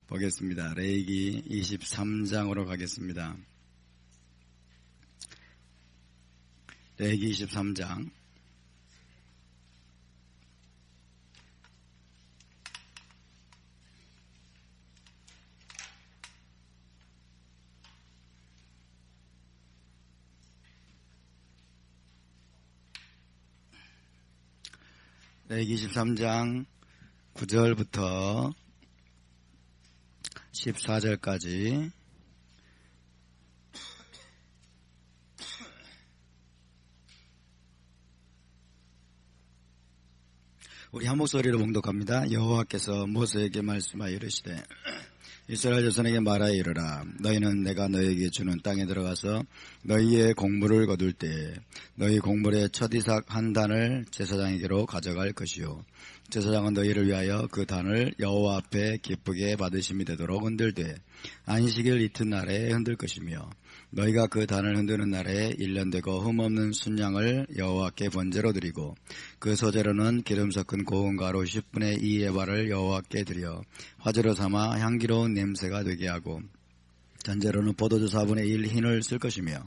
보겠습니다. 레위기 23장으로 가겠습니다. 레위기 23장. 레위기 23장 9절부터 14절까지 우리 한 목소리로 봉독합니다. 여호와께서 모세에게 말씀하여 이르시되 이스라엘 자손에게 말하여 이르라. 너희는 내가 너희에게 주는 땅에 들어가서 너희의 곡물을 거둘 때에 너희 곡물의 첫 이삭 한 단을 제사장에게로 가져갈 것이요 제사장은 너희를 위하여 그 단을 여호와 앞에 기쁘게 받으심이 되도록 흔들되 안식일 이튿날에 흔들 것이며 너희가 그 단을 흔드는 날에 1년 되고 흠없는 순양을 여호와께 번제로 드리고 그 소재로는 기름 섞은 고운 가루 10분의 2 에바를 여호와께 드려 화제로 삼아 향기로운 냄새가 되게 하고 전제로는 포도주 4분의 1 흰을 쓸 것이며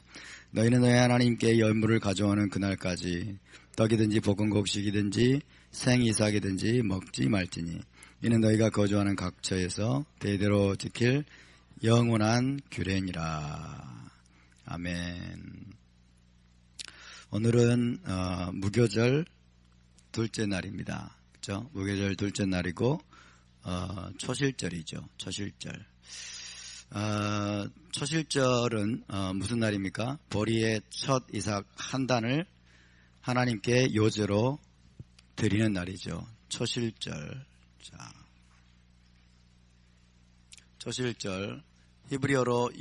너희는 너희 하나님께 열무를 가져오는 그날까지 떡이든지 볶은 곡식이든지 생이삭이든지 먹지 말지니 이는 너희가 거주하는 각처에서 대대로 지킬 영원한 규례니라. 아멘. 오늘은 무교절 둘째 날입니다. 그렇죠? 무교절 둘째 날이고 초실절이죠. 초실절. 초실절은 무슨 날입니까? 보리의 첫 이삭 한 단을 하나님께 요제로 드리는 날이죠. 초실절. 자, 초실절 히브리어로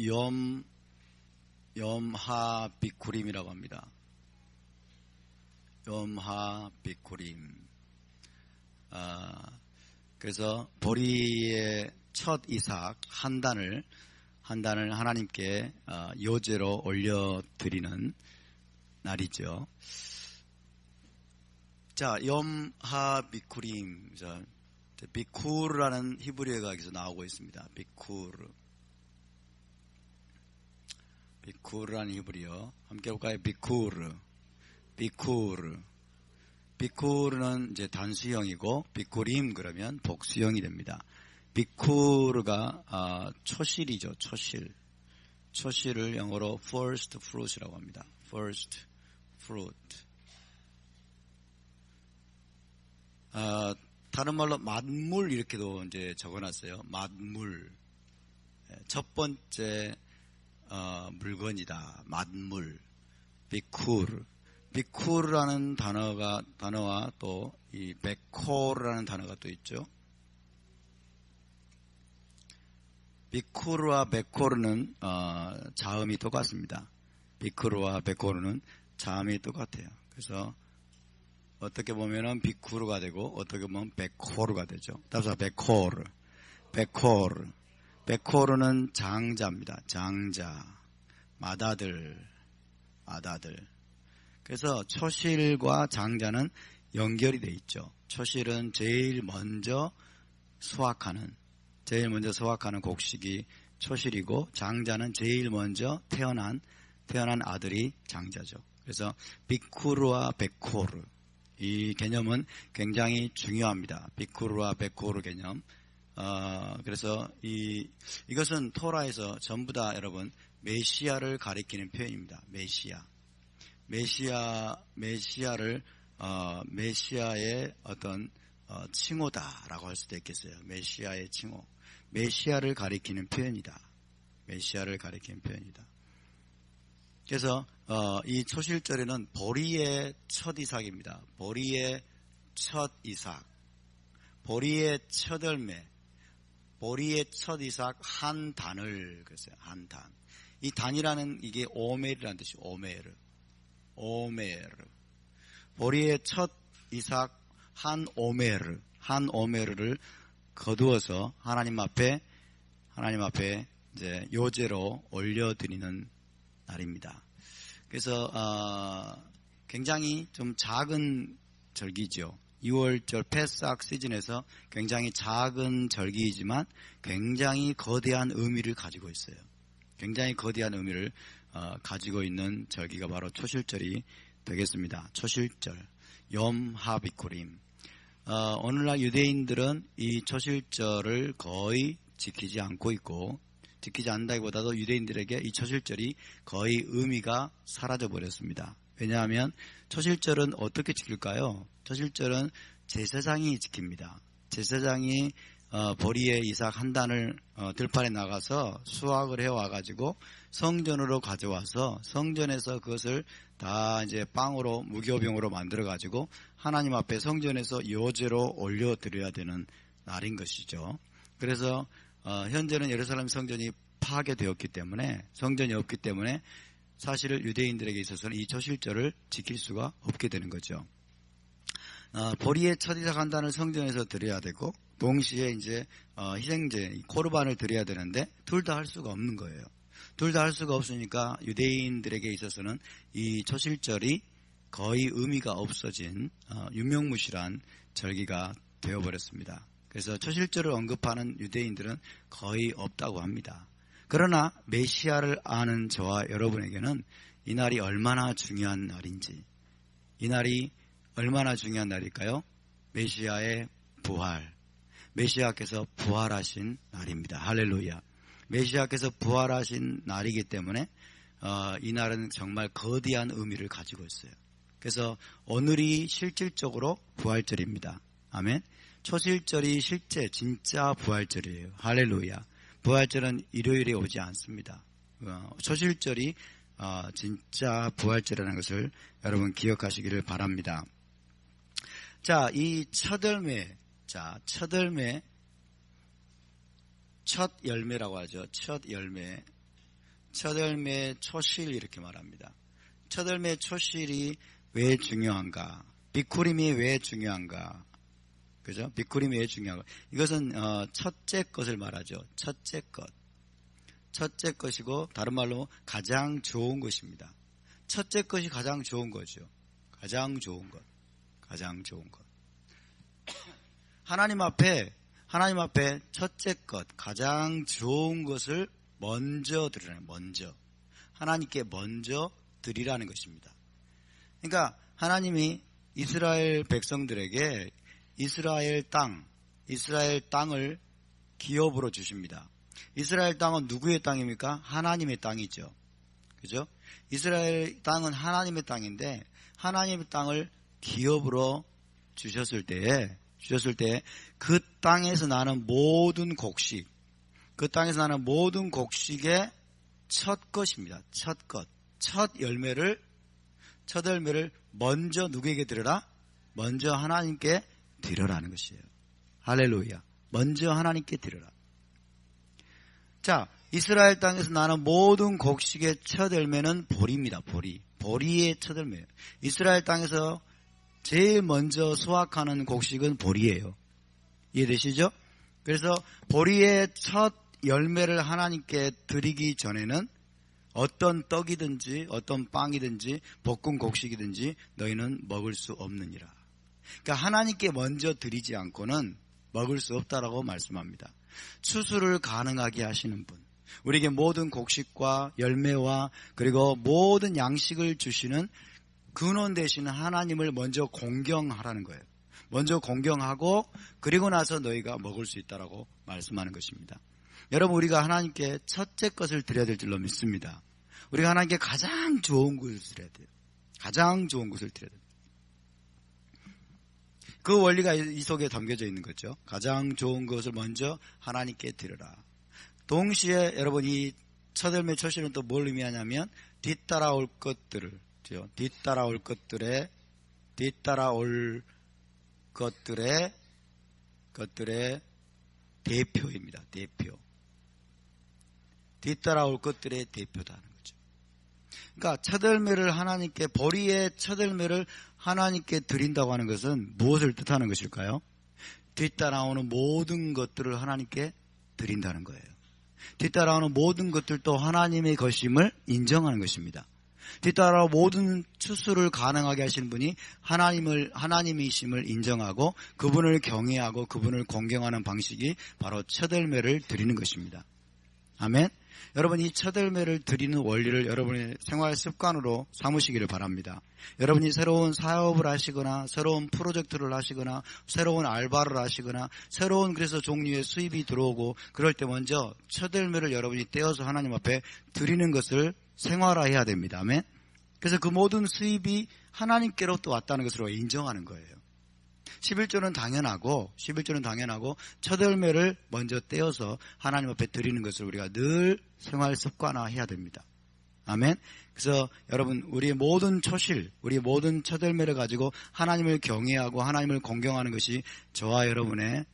염하비쿠림이라고 합니다. 염하비쿠림. 그래서 보리의 첫 이삭 한 단을 하나님께 요제로 올려드리는 날이죠. 자, 염하비쿠림. 자, 비쿠르라는 히브리어가 여기서 나오고 있습니다. 비쿠르. 비쿠르라는 히브리어. 함께 볼까요? 비쿠르. 비쿠르. 비쿠르는 이제 단수형이고, 비쿠림 그러면 복수형이 됩니다. 비쿠르가, 초실이죠, 초실. 초실을 영어로 first fruit이라고 합니다. first fruit. 다른 말로 만물 이렇게도 이제 적어놨어요. 만물. 첫 번째, 물건이다. 만물. 비쿠르. 비쿠르라는 단어와 또 이 베코르라는 단어가 또 있죠. 비쿠르와 베코르는 자음이 똑같습니다. 비쿠르와 베코르는 자음이 똑같아요. 그래서 어떻게 보면은 비쿠르가 되고 어떻게 보면 베코르가 되죠. 따라서 베코르. 베코르. 베코르는 장자입니다. 장자. 맏아들. 그래서 초실과 장자는 연결이 돼 있죠. 초실은 제일 먼저 수확하는 곡식이 초실이고 장자는 제일 먼저 태어난 아들이 장자죠. 그래서 비쿠르와 베코르. 이 개념은 굉장히 중요합니다. 비쿠르와 베코르 개념. 그래서 이것은 토라에서 전부 다 여러분 메시아를 가리키는 표현입니다. 메시아를 메시아의 어떤 칭호다라고 할 수도 있겠어요. 메시아의 칭호. 메시아를 가리키는 표현이다. 메시아를 가리키는 표현이다. 그래서 이 초실절에는 보리의 첫 이삭입니다. 보리의 첫 이삭. 보리의 첫 열매. 보리의 첫 이삭 한 단을 그랬어요. 한 단. 이 단이라는 이게 오멜이라는 뜻이에요. 오멜. 보리의 첫 이삭 한 오멜을 거두어서 하나님 앞에 이제 요제로 올려드리는 날입니다. 그래서 굉장히 좀 작은 절기죠. 6월절 패스악 시즌에서 굉장히 작은 절기이지만 굉장히 거대한 의미를 가지고 있어요. 굉장히 거대한 의미를 가지고 있는 절기가 바로 초실절이 되겠습니다. 초실절, 염 하비쿠림. 오늘날 유대인들은 이 초실절을 거의 지키지 않고 있고, 지키지 않는다기보다도 유대인들에게 이 초실절이 거의 의미가 사라져 버렸습니다. 왜냐하면 초실절은 어떻게 지킬까요? 초실절은 제사장이 지킵니다. 제사장이 보리의 이삭 한 단을 들판에 나가서 수확을 해와가지고 성전으로 가져와서 성전에서 그것을 다 이제 빵으로 무교병으로 만들어가지고 하나님 앞에 성전에서 요제로 올려드려야 되는 날인 것이죠. 그래서 현재는 예루살렘 성전이 파괴되었기 때문에, 성전이 없기 때문에 사실 유대인들에게 있어서는 이 초실절을 지킬 수가 없게 되는 거죠. 보리의 첫 이삭 한 단을 성전에서 드려야 되고, 동시에 이제 희생제 코르반을 드려야 되는데 둘 다 할 수가 없는 거예요. 둘 다 할 수가 없으니까 유대인들에게 있어서는 이 초실절이 거의 의미가 없어진 유명무실한 절기가 되어버렸습니다. 그래서 초실절을 언급하는 유대인들은 거의 없다고 합니다. 그러나 메시아를 아는 저와 여러분에게는 이 날이 얼마나 중요한 날인지, 이 날이 얼마나 중요한 날일까요? 메시아의 부활, 메시아께서 부활하신 날입니다. 할렐루야. 메시아께서 부활하신 날이기 때문에 이 날은 정말 거대한 의미를 가지고 있어요. 그래서 오늘이 실질적으로 부활절입니다. 아멘. 초실절이 실제 진짜 부활절이에요. 할렐루야. 부활절은 일요일에 오지 않습니다. 초실절이 진짜 부활절이라는 것을 여러분 기억하시기를 바랍니다. 자, 이 첫 열매, 첫 열매라고 하죠. 첫 열매 초실 이렇게 말합니다. 첫 열매 초실이 왜 중요한가? 비쿠림이 왜 중요한가? 그죠? 비쿠림이 왜 중요한가? 이것은 첫째 것을 말하죠. 첫째 것이고 다른 말로 가장 좋은 것입니다. 첫째 것이 가장 좋은 거죠. 가장 좋은 것. 하나님 앞에 첫째 것, 가장 좋은 것을 먼저 드리라는, 하나님께 먼저 드리라는 것입니다. 그러니까 하나님이 이스라엘 백성들에게 이스라엘 땅을 기업으로 주십니다. 이스라엘 땅은 누구의 땅입니까? 하나님의 땅이죠. 그죠? 이스라엘 땅은 하나님의 땅인데 하나님의 땅을 기업으로 주셨을 때에 그 땅에서 나는 모든 곡식, 의 첫 것입니다. 첫 열매를 먼저 누구에게 드려라? 먼저 하나님께 드려라는 것이에요. 할렐루야. 먼저 하나님께 드려라. 자, 이스라엘 땅에서 나는 모든 곡식의 첫 열매는 보리입니다. 보리의 첫 열매예요. 이스라엘 땅에서 제일 먼저 수확하는 곡식은 보리예요. 이해되시죠? 그래서 보리의 첫 열매를 하나님께 드리기 전에는 어떤 떡이든지 어떤 빵이든지 볶은 곡식이든지 너희는 먹을 수 없느니라. 그러니까 하나님께 먼저 드리지 않고는 먹을 수 없다라고 말씀합니다. 추수를 가능하게 하시는 분, 우리에게 모든 곡식과 열매와 그리고 모든 양식을 주시는 근원 되시는 하나님을 먼저 공경하라는 거예요. 먼저 공경하고 그리고 나서 너희가 먹을 수 있다라고 말씀하는 것입니다. 여러분, 우리가 하나님께 첫째 것을 드려야 될 줄로 믿습니다. 우리가 하나님께 가장 좋은 것을 드려야 돼요. 가장 좋은 것을 드려야 돼요. 그 원리가 이 속에 담겨져 있는 거죠. 가장 좋은 것을 먼저 하나님께 드려라. 동시에 여러분, 이 첫 열매 초실은 또 뭘 의미하냐면 뒤따라올 것들의 대표입니다. 뒤따라올 것들의 대표다는 거죠. 그러니까 첫 열매를 하나님께, 보리의 첫 열매를 하나님께 드린다고 하는 것은 무엇을 뜻하는 것일까요? 뒤따라오는 모든 것들을 하나님께 드린다는 거예요. 뒤따라오는 모든 것들도 하나님의 것임을 인정하는 것입니다. 뒤따라 모든 추수를 가능하게 하시는 분이 하나님이심을 인정하고 그분을 경외하고 그분을 공경하는 방식이 바로 첫 열매를 드리는 것입니다. 아멘. 여러분, 이 첫 열매를 드리는 원리를 여러분의 생활 습관으로 삼으시기를 바랍니다. 여러분이 새로운 사업을 하시거나 새로운 프로젝트를 하시거나 새로운 알바를 하시거나 새로운 그래서 종류의 수입이 들어오고 그럴 때 먼저 첫 열매를 여러분이 떼어서 하나님 앞에 드리는 것을 생활화해야 됩니다. 아멘. 그래서 그 모든 수입이 하나님께로부터 왔다는 것으로 인정하는 거예요. 11조는 당연하고 첫 열매를 먼저 떼어서 하나님 앞에 드리는 것을 우리가 늘 생활 습관화해야 됩니다. 아멘. 그래서 여러분, 우리의 모든 초실, 우리의 모든 첫 열매를 가지고 하나님을 경외하고 하나님을 공경하는 것이 저와 여러분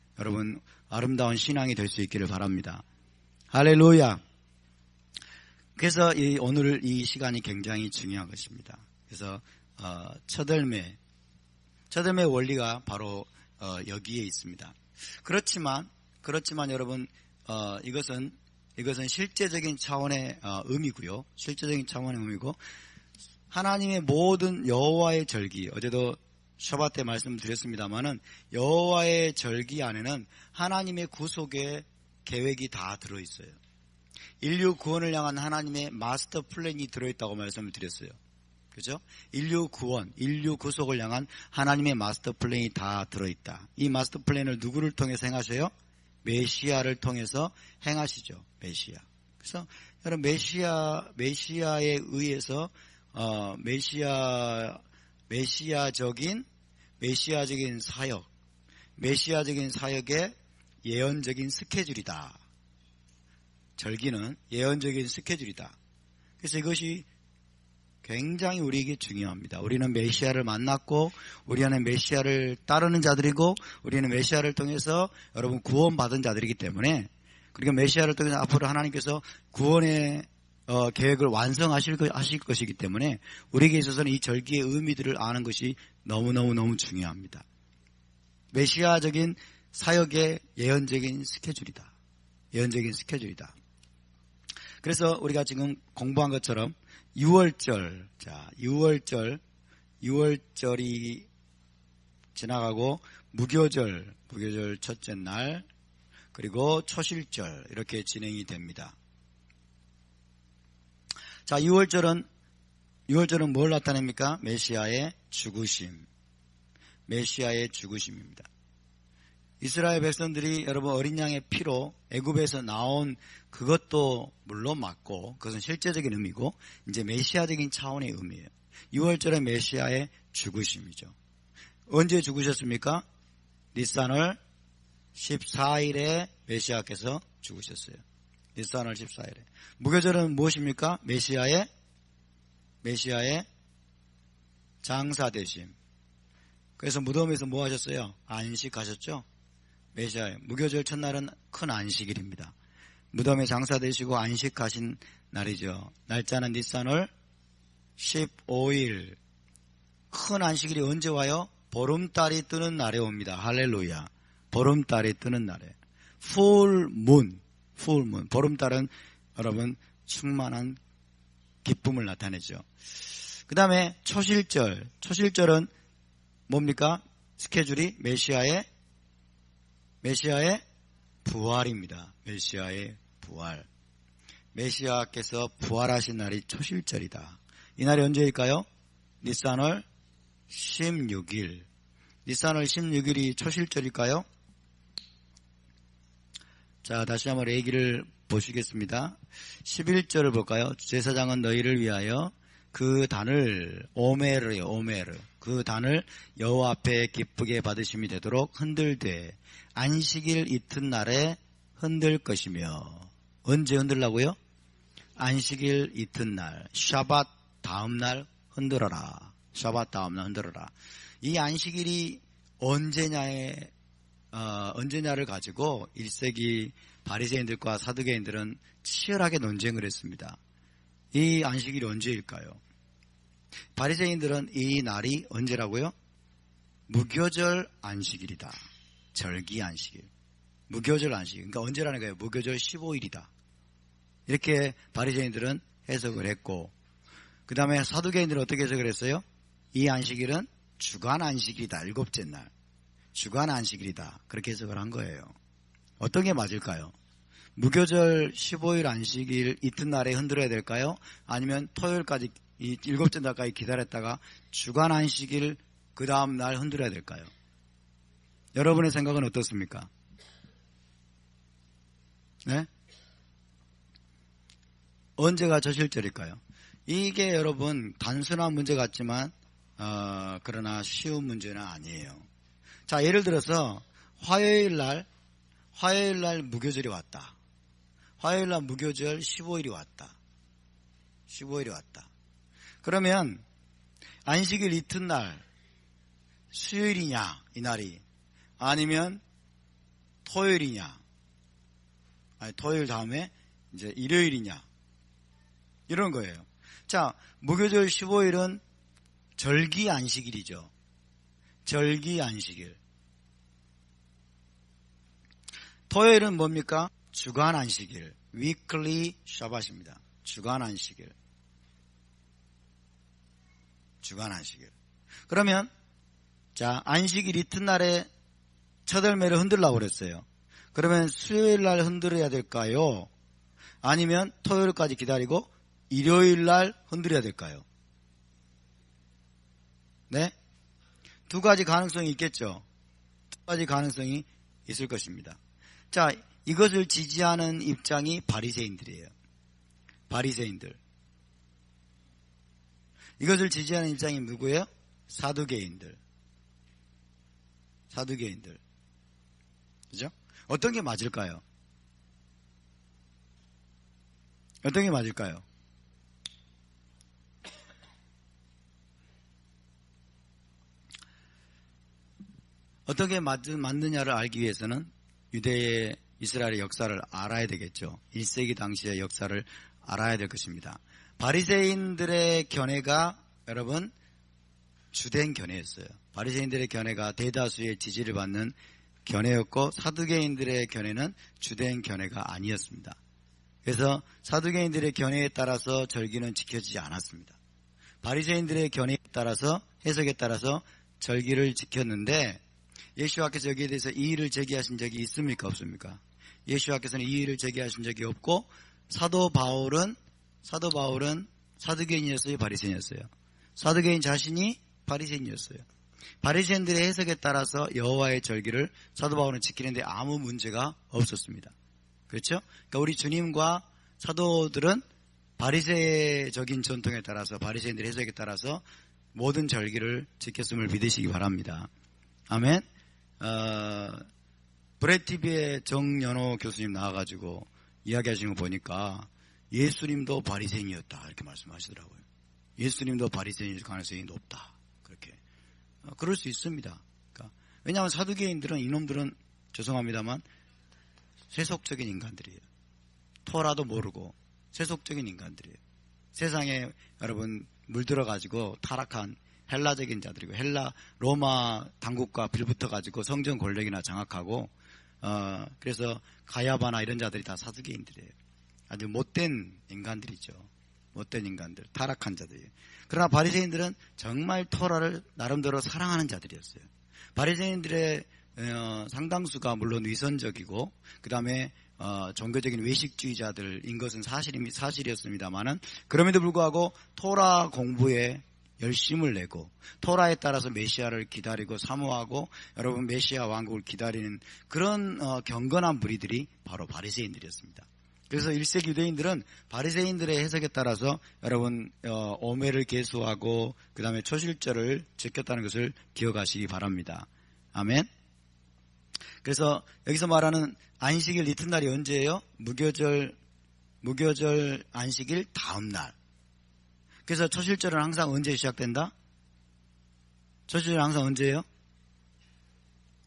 아름다운 신앙이 될 수 있기를 바랍니다. 할렐루야. 그래서 오늘 이 시간이 굉장히 중요한 것입니다. 그래서 첫 열매의 원리가 바로 여기에 있습니다. 그렇지만 여러분, 이것은 실제적인 차원의 의미고요. 실제적인 차원의 의미고, 하나님의 모든 여호와의 절기, 어제도 셔바 때 말씀드렸습니다만은 여호와의 절기 안에는 하나님의 구속의 계획이 다 들어있어요. 인류 구원을 향한 하나님의 마스터 플랜이 들어있다고 말씀을 드렸어요. 그죠? 인류 구원, 인류 구속을 향한 하나님의 마스터 플랜이 다 들어있다. 이 마스터 플랜을 누구를 통해서 행하셔요? 메시아를 통해서 행하시죠. 메시아. 그래서 여러분, 메시아에 의해서 메시아적인 사역의 예언적인 스케줄이다. 절기는 예언적인 스케줄이다. 그래서 이것이 굉장히 우리에게 중요합니다. 우리는 메시아를 만났고 우리 안에 메시아를 따르는 자들이고 우리는 메시아를 통해서 여러분 구원받은 자들이기 때문에, 그리고 메시아를 통해서 앞으로 하나님께서 구원의 계획을 완성하실 것이기 때문에 우리에게 있어서는 이 절기의 의미들을 아는 것이 너무너무 중요합니다. 메시아적인 사역의 예언적인 스케줄이다. 그래서 우리가 지금 공부한 것처럼 6월절, 6월절이 지나가고 무교절 첫째 날, 그리고 초실절 이렇게 진행이 됩니다. 자, 6월절은 뭘 나타냅니까? 메시아의 죽으심입니다. 이스라엘 백성들이 여러분 어린 양의 피로 애굽에서 나온 그것도 물론 맞고 그것은 실제적인 의미고 이제 메시아적인 차원의 의미예요. 6월절의 메시아의 죽으심이죠. 언제 죽으셨습니까? 니산월 14일에 메시아께서 죽으셨어요. 니산월 14일에. 무교절은 무엇입니까? 메시아의 장사되심. 그래서 무덤에서 뭐 하셨어요? 안식하셨죠? 메시아의 무교절 첫날은 큰 안식일입니다. 무덤에 장사되시고 안식하신 날이죠. 날짜는 니산월 15일. 큰 안식일이 언제 와요? 보름달이 뜨는 날에 옵니다. 할렐루야. 보름달이 뜨는 날에. 풀문. 보름달은 여러분 충만한 기쁨을 나타내죠. 그 다음에 초실절은 뭡니까? 스케줄이 메시아의 부활입니다. 메시아의 부활. 메시아께서 부활하신 날이 초실절이다. 이 날이 언제일까요? 니산월 16일. 니산월 16일이 초실절일까요? 자, 다시 한번 얘기를 보시겠습니다. 11절을 볼까요? 제사장은 너희를 위하여 그 단을 오메르요, 그 단을 여호와 앞에 기쁘게 받으심이 되도록 흔들되 안식일 이튿날에 흔들 것이며. 언제 흔들라고요? 안식일 이튿날, 샤밧 다음날 흔들어라. 샤밧 다음날 흔들어라. 이 안식일이 언제냐를 가지고 1세기 바리새인들과 사두개인들은 치열하게 논쟁을 했습니다. 이 안식일이 언제일까요? 바리새인들은 이 날이 언제라고요? 무교절 안식일이다. 절기 안식일. 무교절 안식일. 그러니까 언제라는 거예요? 무교절 15일이다. 이렇게 바리새인들은 해석을 했고, 그 다음에 사두개인들은 어떻게 해서 그랬어요? 이 안식일은 주간 안식일이다. 7째 날. 주간 안식일이다. 그렇게 해석을 한 거예요. 어떤 게 맞을까요? 무교절 15일 안식일 이튿날에 흔들어야 될까요? 아니면 토요일까지 7째 날까지 기다렸다가 주간 안식일 그 다음 날 흔들어야 될까요? 여러분의 생각은 어떻습니까? 네? 언제가 저실절일까요? 이게 여러분 단순한 문제 같지만 그러나 쉬운 문제는 아니에요. 자, 예를 들어서 화요일 날 무교절이 왔다. 화요일 날 무교절 15일이 왔다. 15일이 왔다. 그러면 안식일 이튿날 수요일이냐 이 날이 아니면 토요일이냐 아니 토요일 다음에 이제 일요일이냐 이런 거예요. 자, 무교절 15일은 절기 안식일이죠. 절기 안식일. 토요일은 뭡니까? 주간 안식일. weekly 샤밧입니다. 주간 안식일. 주간 안식일. 그러면 자, 안식일 이튿날에 첫 열매를 흔들라고 그랬어요. 그러면 수요일 날 흔들어야 될까요? 아니면 토요일까지 기다리고 일요일 날 흔들어야 될까요? 네? 두 가지 가능성이 있겠죠. 두 가지 가능성이 있을 것입니다. 자, 이것을 지지하는 입장이 바리새인들이에요. 바리새인들. 이것을 지지하는 입장이 누구예요? 사두개인들. 사두개인들. 그죠? 어떤 게 맞을까요? 어떤 게 맞을까요? 어떤 게 맞느냐를 알기 위해서는 유대의 이스라엘의 역사를 알아야 되겠죠. 1세기 당시의 역사를 알아야 될 것입니다. 바리새인들의 견해가 여러분 주된 견해였어요. 바리새인들의 견해가 대다수의 지지를 받는 견해였고 사두개인들의 견해는 주된 견해가 아니었습니다. 그래서 사두개인들의 견해에 따라서 절기는 지켜지지 않았습니다. 바리새인들의 견해에 따라서 해석에 따라서 절기를 지켰는데 예수와께서 여기에 대해서 이의를 제기하신 적이 있습니까? 없습니까? 예수와께서는 이의를 제기하신 적이 없고 사도 바울은 사두개인이었어요? 바리새인이었어요? 사두개인 자신이 바리새인이었어요. 바리새인들의 해석에 따라서 여호와의 절기를 사도 바울은 지키는데 아무 문제가 없었습니다. 그렇죠? 그러니까 우리 주님과 사도들은 바리새적인 전통에 따라서 바리새인들의 해석에 따라서 모든 절기를 지켰음을 믿으시기 바랍니다. 아멘. 브레티비의 정연호 교수님 나와가지고 이야기하시는 거 보니까 예수님도 바리새인이었다 이렇게 말씀하시더라고요. 예수님도 바리새인일 가능성이 높다. 그렇게 그럴 수 있습니다. 그러니까 왜냐하면 사두개인들은 이놈들은 죄송합니다만 세속적인 인간들이에요. 토라도 모르고 세속적인 인간들이에요. 세상에 여러분 물들어가지고 타락한 헬라적인 자들이고 로마 당국과 빌붙어가지고 성전 권력이나 장악하고 그래서 가야바나 이런 자들이 다 사두개인들이에요. 아주 못된 인간들이죠. 못된 인간들, 타락한 자들이에요. 그러나 바리새인들은 정말 토라를 나름대로 사랑하는 자들이었어요. 바리새인들의 상당수가 물론 위선적이고 그 다음에 종교적인 외식주의자들인 것은 사실이었습니다만은 그럼에도 불구하고 토라 공부에 열심을 내고 토라에 따라서 메시아를 기다리고 사모하고 여러분 메시아 왕국을 기다리는 그런 경건한 무리들이 바로 바리새인들이었습니다. 그래서 1세기 유대인들은 바리새인들의 해석에 따라서 여러분 오매를 계수하고 그 다음에 초실절을 지켰다는 것을 기억하시기 바랍니다. 아멘. 그래서 여기서 말하는 안식일 이튿날이 언제예요? 무교절 안식일 다음 날. 그래서 초실절은 항상 언제 시작된다? 초실절은 항상 언제예요?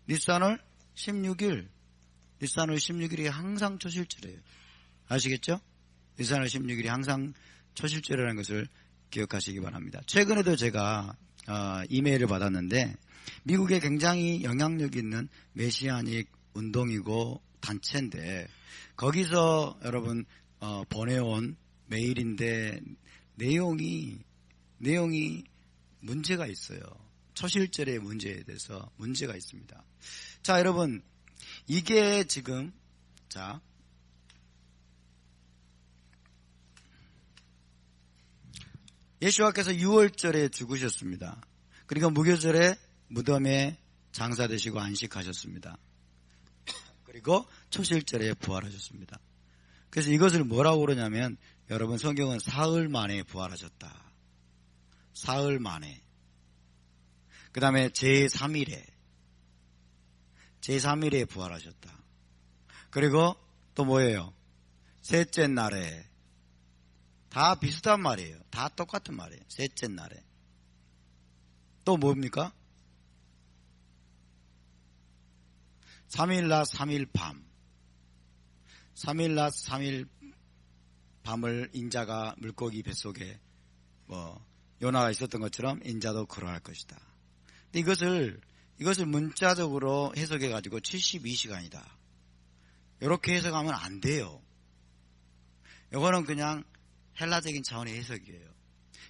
니산월 16일이 항상 초실절이에요. 아시겠죠? 니산월 16일이 항상 초실절이라는 것을 기억하시기 바랍니다. 최근에도 제가 이메일을 받았는데 미국에 굉장히 영향력 있는 메시아닉 운동이고 단체인데 거기서 여러분 보내온 메일인데 내용이 내용이 문제가 있어요. 초실절의 문제에 대해서 문제가 있습니다. 자, 여러분, 이게 지금, 자, 예수와께서 6월절에 죽으셨습니다. 그리고 무교절에 무덤에 장사되시고 안식하셨습니다. 그리고 초실절에 부활하셨습니다. 그래서 이것을 뭐라고 그러냐면, 여러분, 성경은 사흘 만에 부활하셨다. 사흘 만에. 그 다음에 제3일에 부활하셨다. 그리고 또 뭐예요? 셋째 날에. 다 비슷한 말이에요. 다 똑같은 말이에요. 셋째 날에. 또 뭡니까? 3일 낮 3일 밤. 3일 낮 3일 밤을 인자가 물고기 뱃속에 요나가 있었던 것처럼 인자도 그러할 것이다. 근데 이것을 문자적으로 해석해 가지고 72시간이다. 이렇게 해석하면 안 돼요. 이거는 그냥 헬라적인 차원의 해석이에요.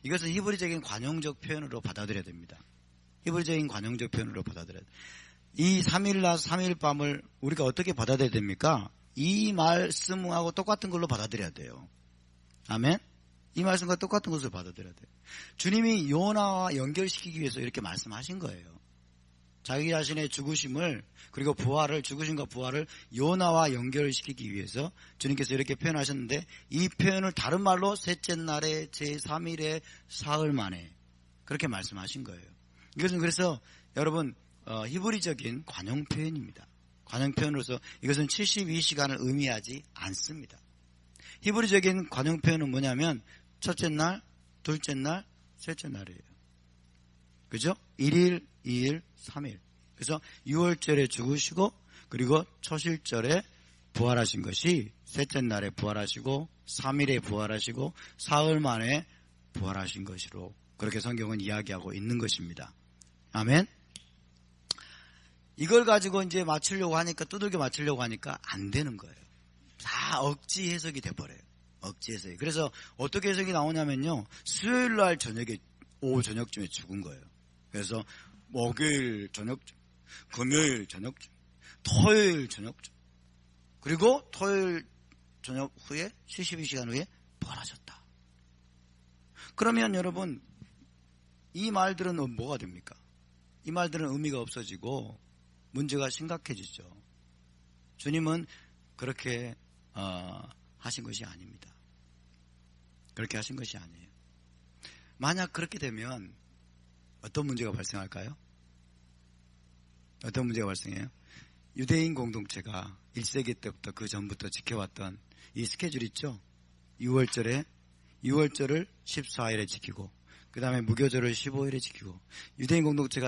이것은 히브리적인 관용적 표현으로 받아들여야 됩니다. 히브리적인 관용적 표현으로 받아들여야 돼요. 이 3일 낮 3일 밤을 우리가 어떻게 받아들여야 됩니까? 이 말씀하고 똑같은 걸로 받아들여야 돼요. 아멘? 이 말씀과 똑같은 것을 받아들여야 돼요. 주님이 요나와 연결시키기 위해서 이렇게 말씀하신 거예요. 자기 자신의 죽으심을, 그리고 부활을, 죽으심과 부활을 요나와 연결시키기 위해서 주님께서 이렇게 표현하셨는데, 이 표현을 다른 말로 셋째 날에 제3일에 사흘 만에 그렇게 말씀하신 거예요. 이것은 그래서 여러분 히브리적인 관용 표현입니다. 관용 표현으로서 이것은 72시간을 의미하지 않습니다. 히브리적인 관용 표현은 뭐냐면 첫째 날, 둘째 날, 셋째 날이에요. 그죠? 1일, 2일, 3일. 그래서 6월절에 죽으시고 그리고 초실절에 부활하신 것이 셋째 날에 부활하시고 3일에 부활하시고 사흘 만에 부활하신 것으로 그렇게 성경은 이야기하고 있는 것입니다. 아멘? 이걸 가지고 이제 맞추려고 하니까, 두들겨 맞추려고 하니까 안 되는 거예요. 다 억지 해석이 돼버려요. 억지 해석이. 그래서 어떻게 해석이 나오냐면요. 수요일 날 저녁에, 오후 저녁쯤에 죽은 거예요. 그래서 목요일 저녁쯤, 금요일 저녁쯤, 토요일 저녁쯤, 그리고 토요일 저녁 후에 72시간 후에 부활하셨다. 그러면 여러분, 이 말들은 뭐가 됩니까? 이 말들은 의미가 없어지고 문제가 심각해지죠. 주님은 그렇게 하신 것이 아닙니다. 그렇게 하신 것이 아니에요. 만약 그렇게 되면 어떤 문제가 발생할까요? 어떤 문제가 발생해요? 유대인 공동체가 1세기 때부터 그 전부터 지켜왔던 이 스케줄 있죠? 6월절을 14일에 지키고 그 다음에 무교절을 15일에 지키고,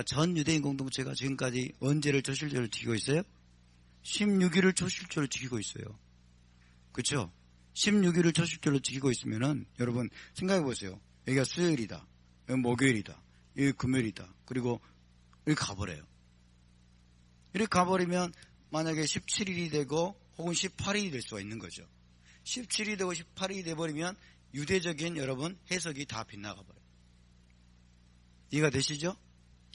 전 유대인 공동체가 지금까지 언제를 초실절을 지키고 있어요? 16일을 초실절을 지키고 있어요. 그렇죠? 16일을 초실절로 지키고 있으면은 여러분 생각해 보세요. 여기가 수요일이다, 여기 목요일이다, 여기 금요일이다, 그리고 여기 가버려요. 이렇게 가버리면 만약에 17일이 되고 혹은 18일이 될 수가 있는 거죠. 17일이 되고 18일이 돼버리면 유대적인 여러분 해석이 다 빗나가 버려요. 이해가 되시죠?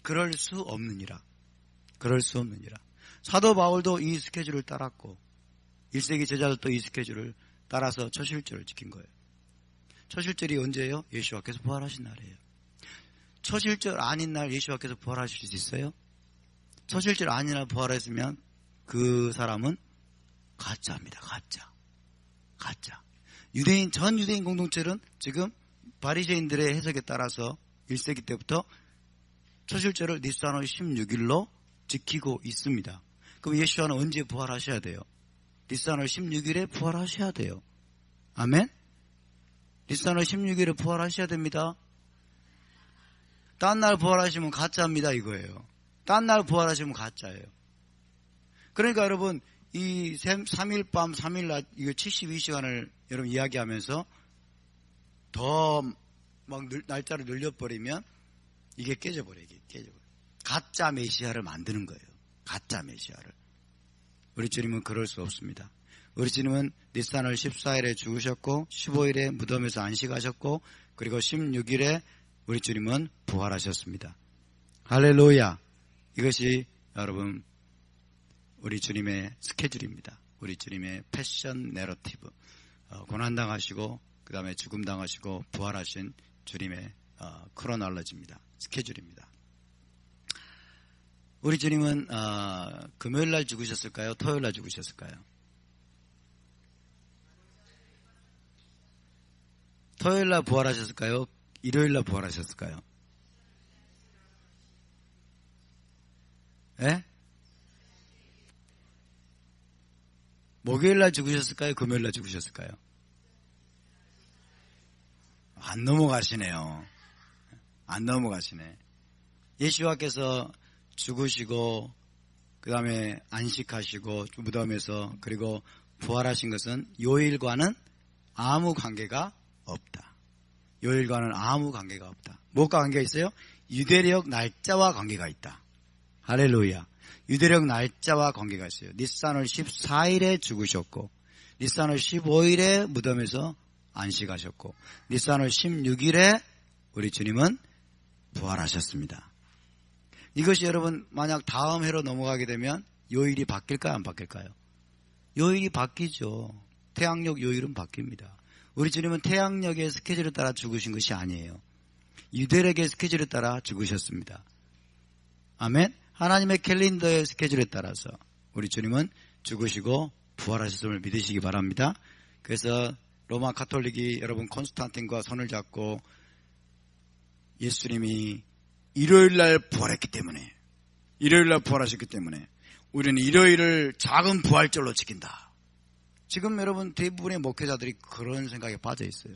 그럴 수 없느니라. 사도 바울도 이 스케줄을 따랐고 1세기 제자들도 이 스케줄을 따라서 초실절을 지킨 거예요. 초실절이 언제예요? 예수와께서 부활하신 날이에요. 초실절 아닌 날 예수와께서 부활하실 수 있어요? 초실절 아닌 날 부활했으면 그 사람은 가짜입니다. 가짜. 전 유대인 공동체는 지금 바리새인들의 해석에 따라서 1세기 때부터 초실절을 니스산월 16일로 지키고 있습니다. 그럼 예수와는 언제 부활하셔야 돼요? 니스산월 16일에 부활하셔야 돼요. 아멘? 니스산월 16일에 부활하셔야 됩니다. 딴 날 부활하시면 가짜입니다, 이거예요. 딴 날 부활하시면 가짜예요. 그러니까 여러분, 이 3일 밤, 3일 낮, 이거 72시간을 여러분 이야기하면서 더 막 날짜를 늘려버리면 이게 깨져버려요. 가짜 메시아를 만드는 거예요. 가짜 메시아를. 우리 주님은 그럴 수 없습니다. 우리 주님은 니스산월 14일에 죽으셨고 15일에 무덤에서 안식하셨고 그리고 16일에 우리 주님은 부활하셨습니다. 할렐루야. 이것이 여러분 우리 주님의 스케줄입니다. 우리 주님의 패션 내러티브. 고난당하시고 그 다음에 죽음당하시고 부활하신 주님의 크로놀로지입니다. 스케줄입니다. 우리 주님은 금요일날 죽으셨을까요? 토요일날 죽으셨을까요? 토요일날 부활하셨을까요? 일요일날 부활하셨을까요? 예? 목요일날 죽으셨을까요? 금요일날 죽으셨을까요? 안 넘어가시네요. 안 넘어가시네. 예수와께서 죽으시고 그 다음에 안식하시고 무덤에서 그리고 부활하신 것은 요일과는 아무 관계가 없다. 요일과는 아무 관계가 없다. 무엇과 관계가 있어요? 유대력 날짜와 관계가 있다. 할렐루야. 유대력 날짜와 관계가 있어요. 니산월 14일에 죽으셨고 니산월 15일에 무덤에서 안식하셨고 니산월 16일에 우리 주님은 부활하셨습니다. 이것이 여러분 만약 다음 해로 넘어가게 되면 요일이 바뀔까요? 안 바뀔까요? 요일이 바뀌죠. 태양력 요일은 바뀝니다. 우리 주님은 태양력의 스케줄에 따라 죽으신 것이 아니에요. 유대력의 스케줄에 따라 죽으셨습니다. 아멘. 하나님의 캘린더의 스케줄에 따라서 우리 주님은 죽으시고 부활하셨음을 믿으시기 바랍니다. 그래서 로마 가톨릭이 여러분 콘스탄틴과 손을 잡고 예수님이 일요일날 부활했기 때문에 일요일날 부활하셨기 때문에 우리는 일요일을 작은 부활절로 지킨다. 지금 여러분 대부분의 목회자들이 그런 생각에 빠져 있어요.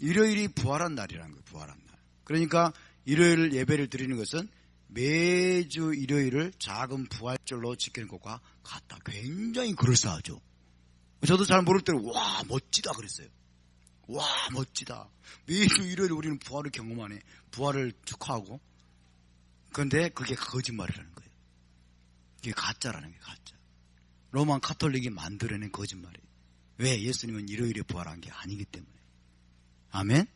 일요일이 부활한 날이라는 거예요. 부활한 날. 그러니까 일요일 예배를 드리는 것은 매주 일요일을 작은 부활절로 지키는 것과 같다. 굉장히 그럴싸하죠. 저도 잘 모를 때는 와 멋지다 그랬어요. 와 멋지다. 매주 일요일 우리는 부활을 경험하네. 부활을 축하하고. 그런데 그게 거짓말이라는 거예요. 이게 가짜라는 게 가짜. 로마 가톨릭이 만들어낸 거짓말이에요. 왜? 예수님은 일요일에 부활한 게 아니기 때문에. 아멘?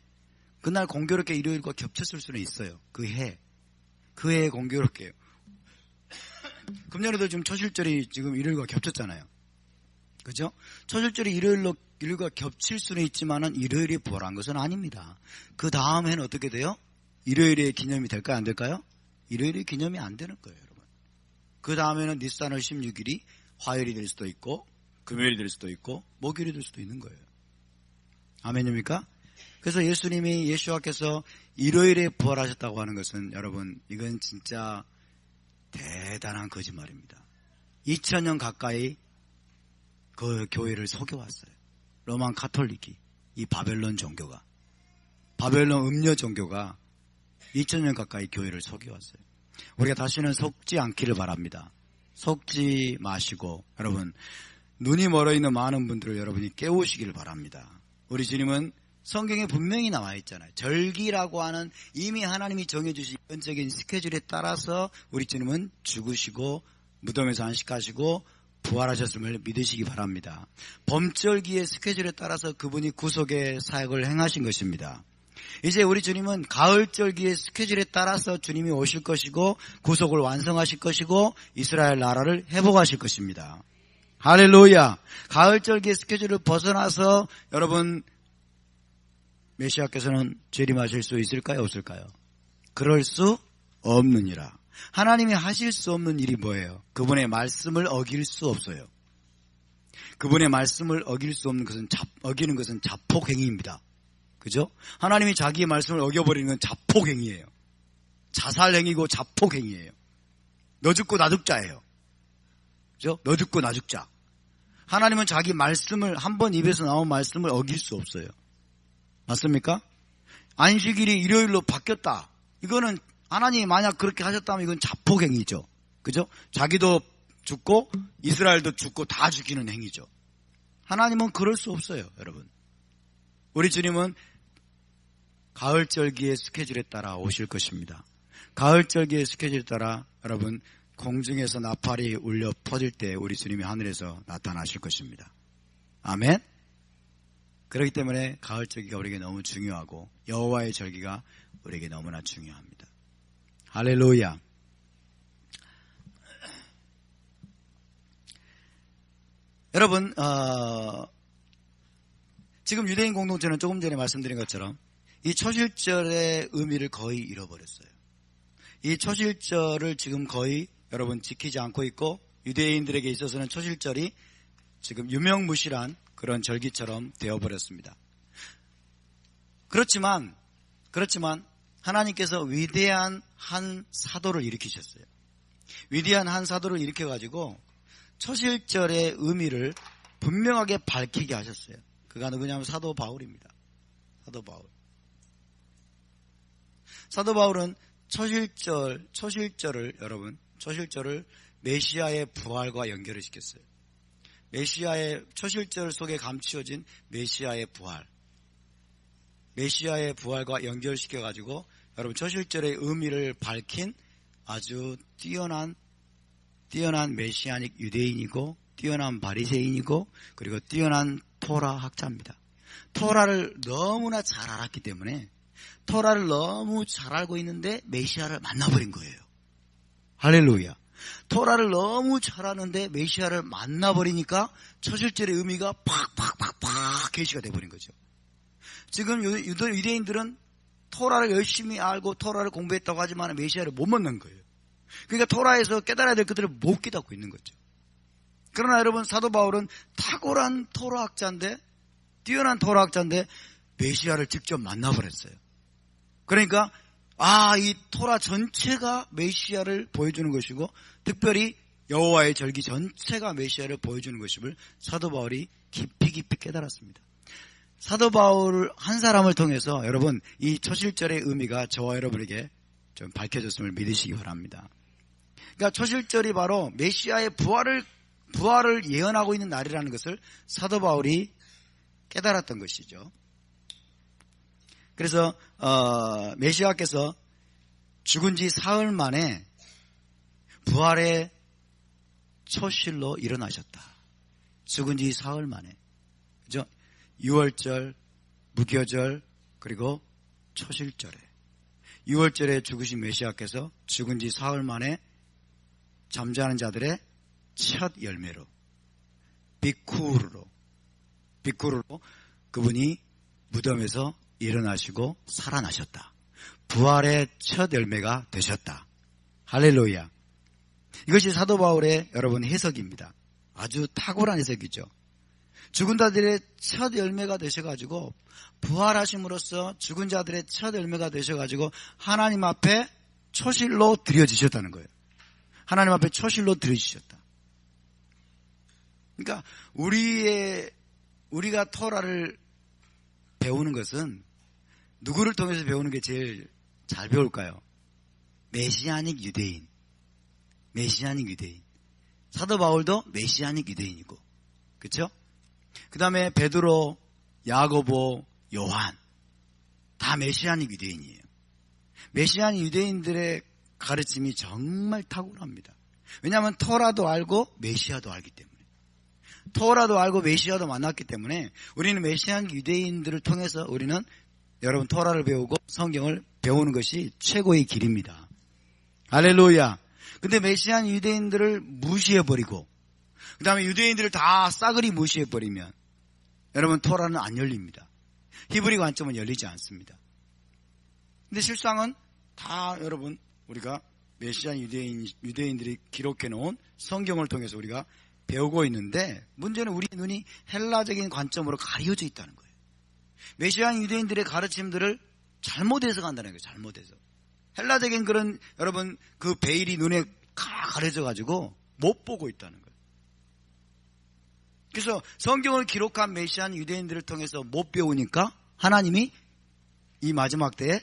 그날 공교롭게 일요일과 겹쳤을 수는 있어요. 그 해에 공교롭게요. 금년에도 지금 초실절이 지금 일요일과 겹쳤잖아요. 그죠? 초실절이 일요일과 겹칠 수는 있지만은 일요일이 부활한 것은 아닙니다. 그 다음 해는 어떻게 돼요? 일요일의 기념이 될까요? 안 될까요? 일요일의 기념이 안 되는 거예요, 여러분. 그 다음에는 니산월 16일이 화요일이 될 수도 있고, 금요일이 될 수도 있고, 목요일이 될 수도 있는 거예요. 아멘입니까? 그래서 예수와께서 일요일에 부활하셨다고 하는 것은 여러분, 이건 진짜 대단한 거짓말입니다. 2000년 가까이 그 교회를 속여왔어요. 로만 가톨릭이, 이 바벨론 종교가, 바벨론 음료 종교가 2000년 가까이 교회를 속여왔어요. 우리가 다시는 속지 않기를 바랍니다. 속지 마시고 여러분 눈이 멀어있는 많은 분들을 여러분이 깨우시기를 바랍니다. 우리 주님은 성경에 분명히 나와 있잖아요. 절기라고 하는 이미 하나님이 정해주신 일반적인 스케줄에 따라서 우리 주님은 죽으시고 무덤에서 안식하시고 부활하셨음을 믿으시기 바랍니다. 범절기의 스케줄에 따라서 그분이 구속의 사역을 행하신 것입니다. 이제 우리 주님은 가을절기의 스케줄에 따라서 주님이 오실 것이고 구속을 완성하실 것이고 이스라엘 나라를 회복하실 것입니다. 할렐루야. 가을절기의 스케줄을 벗어나서 여러분 메시아께서는 재림하실 수 있을까요? 없을까요? 그럴 수 없느니라. 하나님이 하실 수 없는 일이 뭐예요? 그분의 말씀을 어길 수 없어요. 그분의 말씀을 어길 수 없는 것은 어기는 것은 자폭행위입니다. 그죠? 하나님이 자기의 말씀을 어겨버리는 건 자폭행위예요. 자살행위고 자폭행위예요. 너 죽고 나 죽자예요. 그죠? 너 죽고 나 죽자. 하나님은 자기 말씀을 한 번 입에서 나온 말씀을 어길 수 없어요. 맞습니까? 안식일이 일요일로 바뀌었다. 이거는 하나님이 만약 그렇게 하셨다면 이건 자폭행위죠. 그죠? 자기도 죽고 이스라엘도 죽고 다 죽이는 행위죠. 하나님은 그럴 수 없어요, 여러분. 우리 주님은 가을절기의 스케줄에 따라 오실 것입니다. 가을절기의 스케줄에 따라 여러분 공중에서 나팔이 울려 퍼질 때 우리 주님이 하늘에서 나타나실 것입니다. 아멘. 그렇기 때문에 가을절기가 우리에게 너무 중요하고 여호와의 절기가 우리에게 너무나 중요합니다. 할렐루야. 여러분, 지금 유대인 공동체는 조금 전에 말씀드린 것처럼 이 초실절의 의미를 거의 잃어버렸어요. 이 초실절을 지금 거의 여러분 지키지 않고 있고, 유대인들에게 있어서는 초실절이 지금 유명무실한 그런 절기처럼 되어버렸습니다. 그렇지만 하나님께서 위대한 한 사도를 일으키셨어요. 위대한 한 사도를 일으켜가지고 초실절의 의미를 분명하게 밝히게 하셨어요. 그가 누구냐면 사도 바울입니다. 사도 바울. 사도 바울은 초실절을 여러분, 초실절을 메시아의 부활과 연결을 시켰어요. 메시아의 초실절 속에 감추어진 메시아의 부활과 연결시켜가지고 여러분 초실절의 의미를 밝힌 아주 뛰어난 메시아닉 유대인이고, 뛰어난 바리새인이고, 그리고 뛰어난 토라 학자입니다. 토라를 너무나 잘 알았기 때문에, 토라를 너무 잘 알고 있는데 메시아를 만나버린 거예요. 할렐루야. 토라를 너무 잘 아는데 메시아를 만나버리니까 초실절의 의미가 팍팍팍팍 계시가 돼버린 거죠. 지금 유대인들은 토라를 열심히 알고 토라를 공부했다고 하지만 메시아를 못 만난 거예요. 그러니까 토라에서 깨달아야 될 것들을 못 깨닫고 있는 거죠. 그러나 여러분, 사도 바울은 탁월한 토라학자인데, 뛰어난 토라학자인데 메시아를 직접 만나버렸어요. 그러니까 이 토라 전체가 메시아를 보여주는 것이고, 특별히 여호와의 절기 전체가 메시아를 보여주는 것임을 사도 바울이 깊이 깨달았습니다. 사도 바울 한 사람을 통해서 여러분, 이 초실절의 의미가 저와 여러분에게 좀 밝혀졌음을 믿으시기 바랍니다. 그러니까 초실절이 바로 메시아의 부활을 예언하고 있는 날이라는 것을 사도 바울이 깨달았던 것이죠. 그래서 메시아께서 죽은 지 사흘 만에 부활의 초실로 일어나셨다. 죽은 지 사흘 만에. 그죠? 유월절, 무교절, 그리고 초실절에. 유월절에 죽으신 메시아께서 죽은 지 사흘 만에 잠자는 자들의 첫 열매로, 비쿠르로 그분이 무덤에서 일어나시고 살아나셨다. 부활의 첫 열매가 되셨다. 할렐루야. 이것이 사도 바울의 여러분 해석입니다. 아주 탁월한 해석이죠. 죽은 자들의 첫 열매가 되셔가지고, 부활하심으로써 죽은 자들의 첫 열매가 되셔가지고 하나님 앞에 초실로 드려지셨다는 거예요. 하나님 앞에 초실로 드려지셨다. 그러니까 우리가 토라를 배우는 것은 누구를 통해서 배우는 게 제일 잘 배울까요? 메시아닉 유대인. 사도 바울도 메시아닉 유대인이고, 그렇죠? 그 다음에 베드로, 야고보, 요한, 다 메시아닉 유대인이에요. 메시아닉 유대인들의 가르침이 정말 탁월합니다. 왜냐하면 토라도 알고 메시아도 알기 때문에. 토라도 알고 메시아도 만났기 때문에 우리는 메시아닉 유대인들을 통해서 우리는 여러분 토라를 배우고 성경을 배우는 것이 최고의 길입니다. 할렐루야. 근데 메시아닉 유대인들을 무시해버리고, 그 다음에 유대인들을 다 싸그리 무시해버리면 여러분 토라는 안 열립니다. 히브리 관점은 열리지 않습니다. 근데 실상은 다 여러분 우리가 메시아 유대인들이 기록해 놓은 성경을 통해서 우리가 배우고 있는데, 문제는 우리 눈이 헬라적인 관점으로 가려져 있다는 거예요. 메시아 유대인들의 가르침들을 잘못 해석한다는 거예요. 잘못해서. 헬라적인 그런 여러분 그 베일이 눈에 가려져 가지고 못 보고 있다는 거예요. 그래서 성경을 기록한 메시아 유대인들을 통해서 못 배우니까 하나님이 이 마지막 때에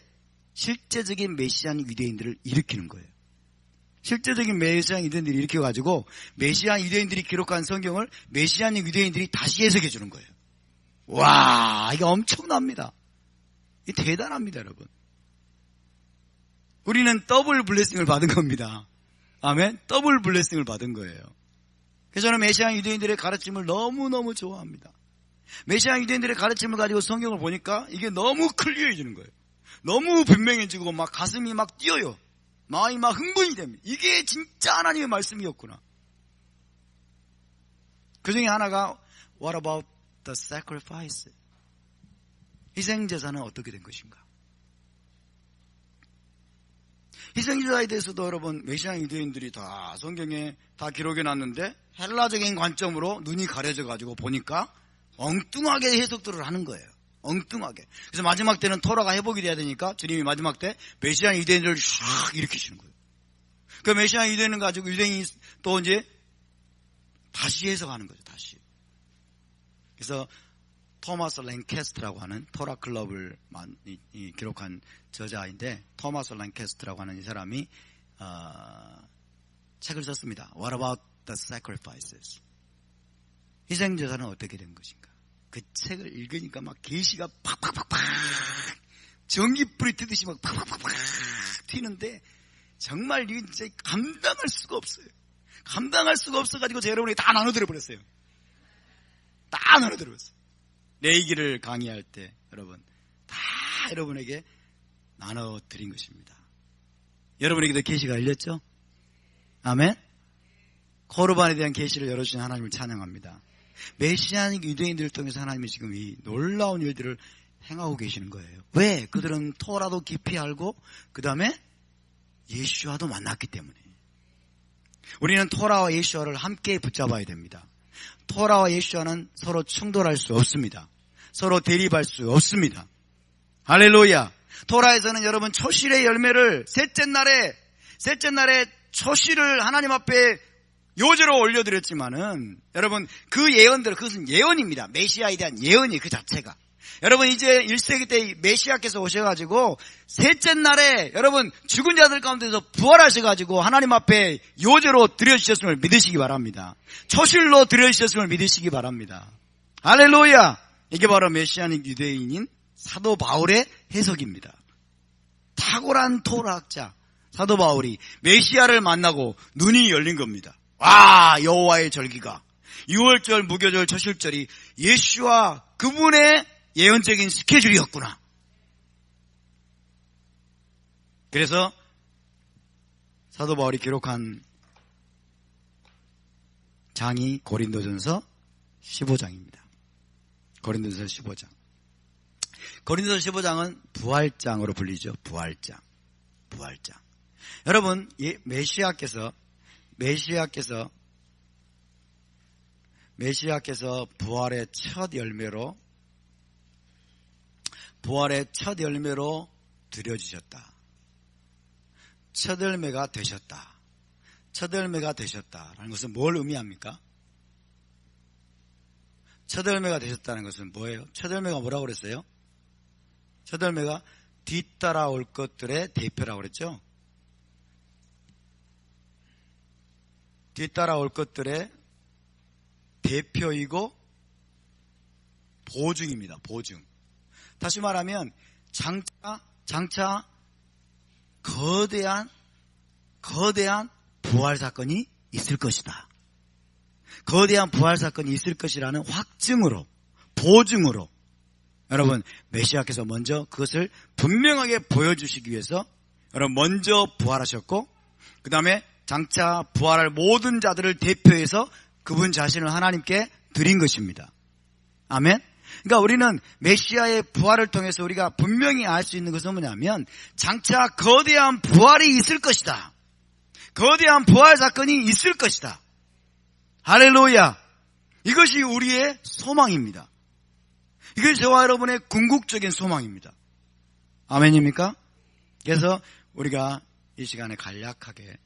실제적인 메시아 유대인들을 일으키는 거예요. 실제적인 메시아 유대인들이 일으켜가지고 메시아 유대인들이 기록한 성경을 메시아 유대인들이 다시 해석해 주는 거예요. 와, 이게 엄청납니다. 이게 대단합니다, 여러분. 우리는 더블 블레싱을 받은 겁니다. 아멘. 더블 블레싱을 받은 거예요. 그래서 저는 메시아 유대인들의 가르침을 너무너무 좋아합니다. 메시아 유대인들의 가르침을 가지고 성경을 보니까 이게 너무 클리어해지는 거예요. 너무 분명해지고 막 가슴이 막 뛰어요. 마음이 막 흥분이 됩니다. 이게 진짜 하나님의 말씀이었구나. 그 중에 하나가 What about the sacrifice? 희생제사는 어떻게 된 것인가? 희생제사에 대해서도 여러분 메시아 유대인들이 다 성경에 다 기록해 놨는데 헬라적인 관점으로 눈이 가려져 가지고 보니까 엉뚱하게 해석들을 하는 거예요. 엉뚱하게. 그래서 마지막 때는 토라가 회복이 돼야 되니까 주님이 마지막 때 메시아 유대인들을 샥 일으키시는 거예요. 그 메시아 유대인을 가지고 유대인이 또 이제 다시 해석하는 거죠. 다시. 그래서 토마스 랭캐스트라고 하는 토라 클럽을 기록한 저자인데 토마스 랭캐스트라고 하는 이 사람이 책을 썼습니다. What about the sacrifices? 희생제사는 어떻게 된 것인가? 그 책을 읽으니까 막 계시가 팍팍팍팍 전기불이 튀듯이 막 팍팍팍팍 튀는데 정말 이게 진짜 감당할 수가 없어요. 감당할 수가 없어가지고 제가 여러분에게 다 나눠드려 버렸어요. 다 나눠드려 버렸어요. 레이기를 강의할 때 여러분 다 여러분에게 나눠드린 것입니다. 여러분에게도 계시가 열렸죠? 아멘? 코르반에 대한 계시를 열어주신 하나님을 찬양합니다. 메시아닉 유대인들을 통해서 하나님이 지금 이 놀라운 일들을 행하고 계시는 거예요. 왜? 그들은 토라도 깊이 알고 그 다음에 예수와도 만났기 때문에. 우리는 토라와 예수와를 함께 붙잡아야 됩니다. 토라와 예수와는 서로 충돌할 수 없습니다. 서로 대립할 수 없습니다. 할렐루야. 토라에서는 여러분 초실의 열매를 셋째 날에 초실을 하나님 앞에 요제로 올려드렸지만은 여러분 그 예언들 그것은 예언입니다. 메시아에 대한 예언이 그 자체가. 여러분 이제 1세기 때 메시아께서 오셔가지고 셋째 날에 여러분 죽은 자들 가운데서 부활하셔가지고 하나님 앞에 요제로 드려주셨음을 믿으시기 바랍니다. 초실로 드려주셨음을 믿으시기 바랍니다. 할렐루야. 이게 바로 메시아닉 유대인인 사도 바울의 해석입니다. 탁월한 토라학자 사도 바울이 메시아를 만나고 눈이 열린 겁니다. 와, 여호와의 절기가 6월절, 무교절, 초실절이 예수와 그분의 예언적인 스케줄이었구나. 그래서 사도 바울이 기록한 장이 고린도전서 15장입니다. 고린도전서 15장. 고린도전서 15장은 부활장으로 불리죠. 부활장. 여러분, 메시아께서 부활의 첫 열매로 드려주셨다. 첫 열매가 되셨다. 첫 열매가 되셨다라는 것은 뭘 의미합니까? 첫 열매가 되셨다는 것은 뭐예요? 첫 열매가 뭐라고 그랬어요? 첫 열매가 뒤따라올 것들의 대표라고 그랬죠? 뒤따라올 것들의 대표이고 보증입니다. 보증. 다시 말하면 장차 거대한 부활 사건이 있을 것이다. 거대한 부활 사건이 있을 것이라는 확증으로, 보증으로 여러분 메시아께서 먼저 그것을 분명하게 보여주시기 위해서 여러분 먼저 부활하셨고 그 다음에 장차 부활할 모든 자들을 대표해서 그분 자신을 하나님께 드린 것입니다. 아멘. 그러니까 우리는 메시아의 부활을 통해서 우리가 분명히 알 수 있는 것은 뭐냐면 장차 거대한 부활이 있을 것이다. 거대한 부활 사건이 있을 것이다. 할렐루야. 이것이 우리의 소망입니다. 이것이 저와 여러분의 궁극적인 소망입니다. 아멘입니까? 그래서 우리가 이 시간에 간략하게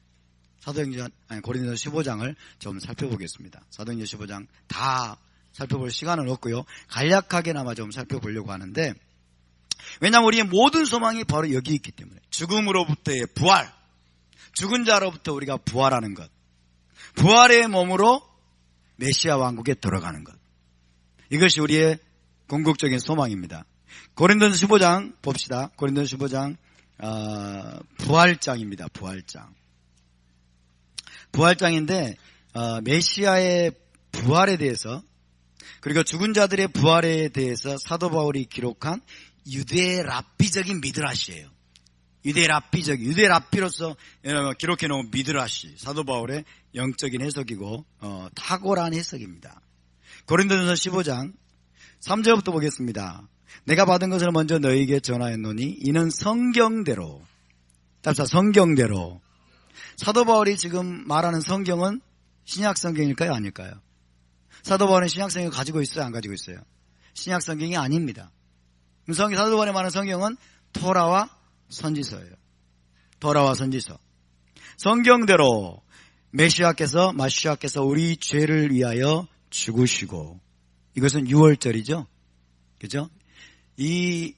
고린도전서 15장을 좀 살펴보겠습니다. 사도행전 15장 다 살펴볼 시간은 없고요. 간략하게나마 좀 살펴보려고 하는데 왜냐하면 우리의 모든 소망이 바로 여기 있기 때문에 죽음으로부터의 부활, 죽은 자로부터 우리가 부활하는 것, 부활의 몸으로 메시아 왕국에 들어가는 것, 이것이 우리의 궁극적인 소망입니다. 고린도전서 15장 봅시다. 고린도전서 15장 부활장입니다. 부활장인데 메시아의 부활에 대해서 그리고 죽은 자들의 부활에 대해서 사도 바울이 기록한 유대 랍비적인 미드라시예요. 유대 랍비로서 기록해 놓은 미드라시, 사도 바울의 영적인 해석이고 탁월한 해석입니다. 고린도전서 15장 3절부터 보겠습니다. 내가 받은 것을 먼저 너희에게 전하였노니 이는 성경대로. 답사, 성경대로. 사도 바울이 지금 말하는 성경은 신약 성경일까요, 아닐까요? 사도 바울은 신약 성경을 가지고 있어요, 안 가지고 있어요? 신약 성경이 아닙니다. 사도 바울이 말하는 성경은 토라와 선지서예요. 토라와 선지서. 성경대로 마시아께서 우리 죄를 위하여 죽으시고, 이것은 6월절이죠. 그죠? 이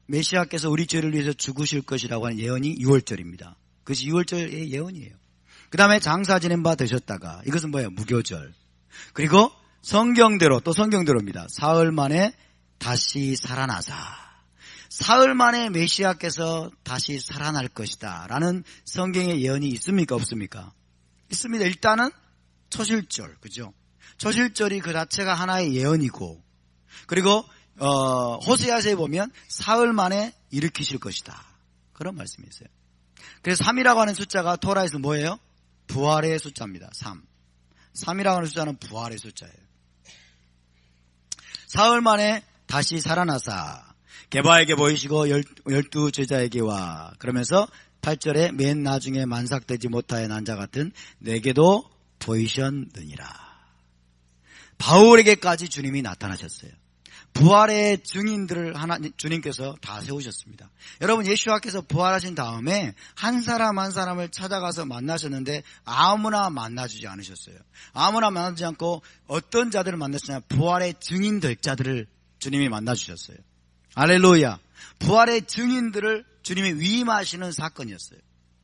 메시아께서 우리 죄를 위해서 죽으실 것이라고 하는 예언이 6월절입니다. 그것이 6월절의 예언이에요. 그 다음에 장사 지낸 바 되셨다가, 이것은 뭐예요? 무교절. 그리고 성경대로, 또 성경대로입니다. 사흘 만에 다시 살아나사. 사흘 만에 메시아께서 다시 살아날 것이다 라는 성경의 예언이 있습니까, 없습니까? 있습니다. 일단은 초실절, 그죠? 초실절이 그 자체가 하나의 예언이고, 그리고 호세아서에 보면 사흘 만에 일으키실 것이다, 그런 말씀이 있어요. 그래서 3이라고 하는 숫자가 토라에서 뭐예요? 부활의 숫자입니다. 3이라고 하는 숫자는 부활의 숫자예요. 사흘 만에 다시 살아나사 게바에게 보이시고 12 제자에게와, 그러면서 8절에 맨 나중에 만삭되지 못하여 난 자 같은 내게도 보이셨느니라. 바울에게까지 주님이 나타나셨어요. 부활의 증인들을 주님께서 다 세우셨습니다. 여러분, 예수와께서 부활하신 다음에 한 사람 한 사람을 찾아가서 만나셨는데 아무나 만나주지 않으셨어요. 아무나 만나주지 않고 어떤 자들을 만나셨냐? 부활의 증인 될 자들을 주님이 만나주셨어요. 할렐루야. 부활의 증인들을 주님이 위임하시는 사건이었어요.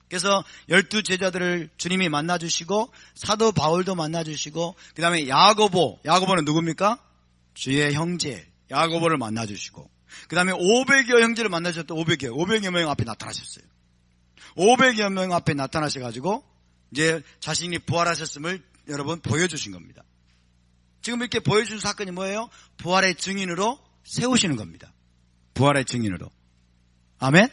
그래서 12 제자들을 주님이 만나주시고, 사도 바울도 만나주시고, 그 다음에 야고보는 누굽니까? 주의 형제 야고보를 만나주시고, 그 다음에 500여 형제를 만나주셨던 500여 명 앞에 나타나셨어요. 500여 명 앞에 나타나셔가지고 이제 자신이 부활하셨음을 여러분 보여주신 겁니다. 지금 이렇게 보여준 사건이 뭐예요? 부활의 증인으로 세우시는 겁니다. 부활의 증인으로. 아멘?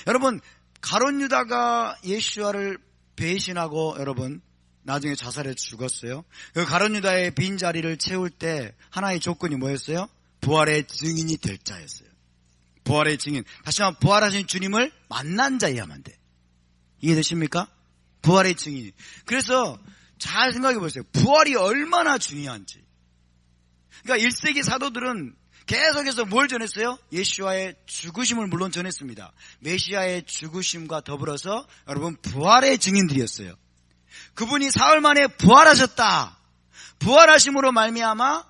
여러분, 가룟 유다가 예수와를 배신하고 여러분 나중에 자살해 죽었어요. 그 가룟 유다의 빈자리를 채울 때 하나의 조건이 뭐였어요? 부활의 증인이 될 자였어요. 부활의 증인. 다시 한번 부활하신 주님을 만난 자여야만 돼. 이해되십니까? 부활의 증인. 그래서 잘 생각해 보세요. 부활이 얼마나 중요한지. 그러니까 1세기 사도들은 계속해서 뭘 전했어요? 예수와의 죽으심을 물론 전했습니다. 메시아의 죽으심과 더불어서 여러분 부활의 증인들이었어요. 그분이 사흘 만에 부활하셨다. 부활하심으로 말미암아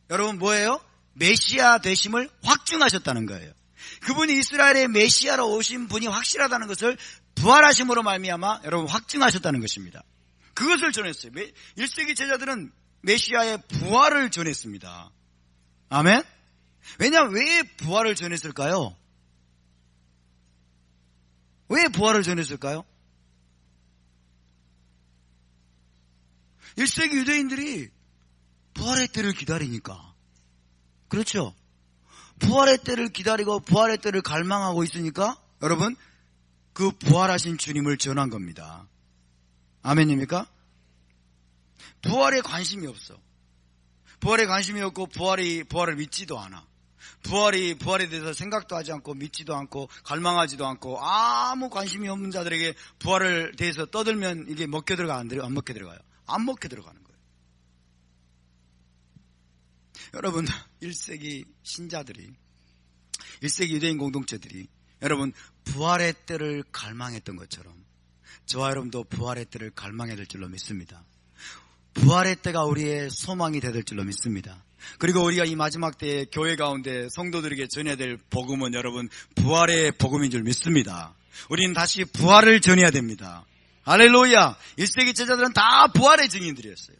여러분 뭐예요? 메시아 되심을 확증하셨다는 거예요. 그분이 이스라엘의 메시아로 오신 분이 확실하다는 것을 부활하심으로 말미암아 여러분 확증하셨다는 것입니다. 그것을 전했어요. 1세기 제자들은 메시아의 부활을 전했습니다. 아멘? 왜냐하면 왜 부활을 전했을까요? 왜 부활을 전했을까요? 1세기 유대인들이 부활의 때를 기다리니까. 그렇죠? 부활의 때를 기다리고 부활의 때를 갈망하고 있으니까 여러분 그 부활하신 주님을 전한 겁니다. 아멘입니까? 부활에 관심이 없어. 부활에 관심이 없고 부활을 믿지도 않아. 부활에 대해서 생각도 하지 않고 믿지도 않고 갈망하지도 않고 아무 관심이 없는 자들에게 부활을 대해서 떠들면 이게 먹혀 들어가 안 먹혀 들어가요? 안 먹혀 들어가는 거예요. 여러분 1세기 신자들이 1세기 유대인 공동체들이 여러분 부활의 때를 갈망했던 것처럼 저와 여러분도 부활의 때를 갈망해야 될 줄로 믿습니다. 부활의 때가 우리의 소망이 되야 될 줄로 믿습니다. 그리고 우리가 이 마지막 때에 교회 가운데 성도들에게 전해야 될 복음은 여러분 부활의 복음인 줄 믿습니다. 우리는 다시 부활을 전해야 됩니다. 할렐루야. 1세기 제자들은 다 부활의 증인들이었어요.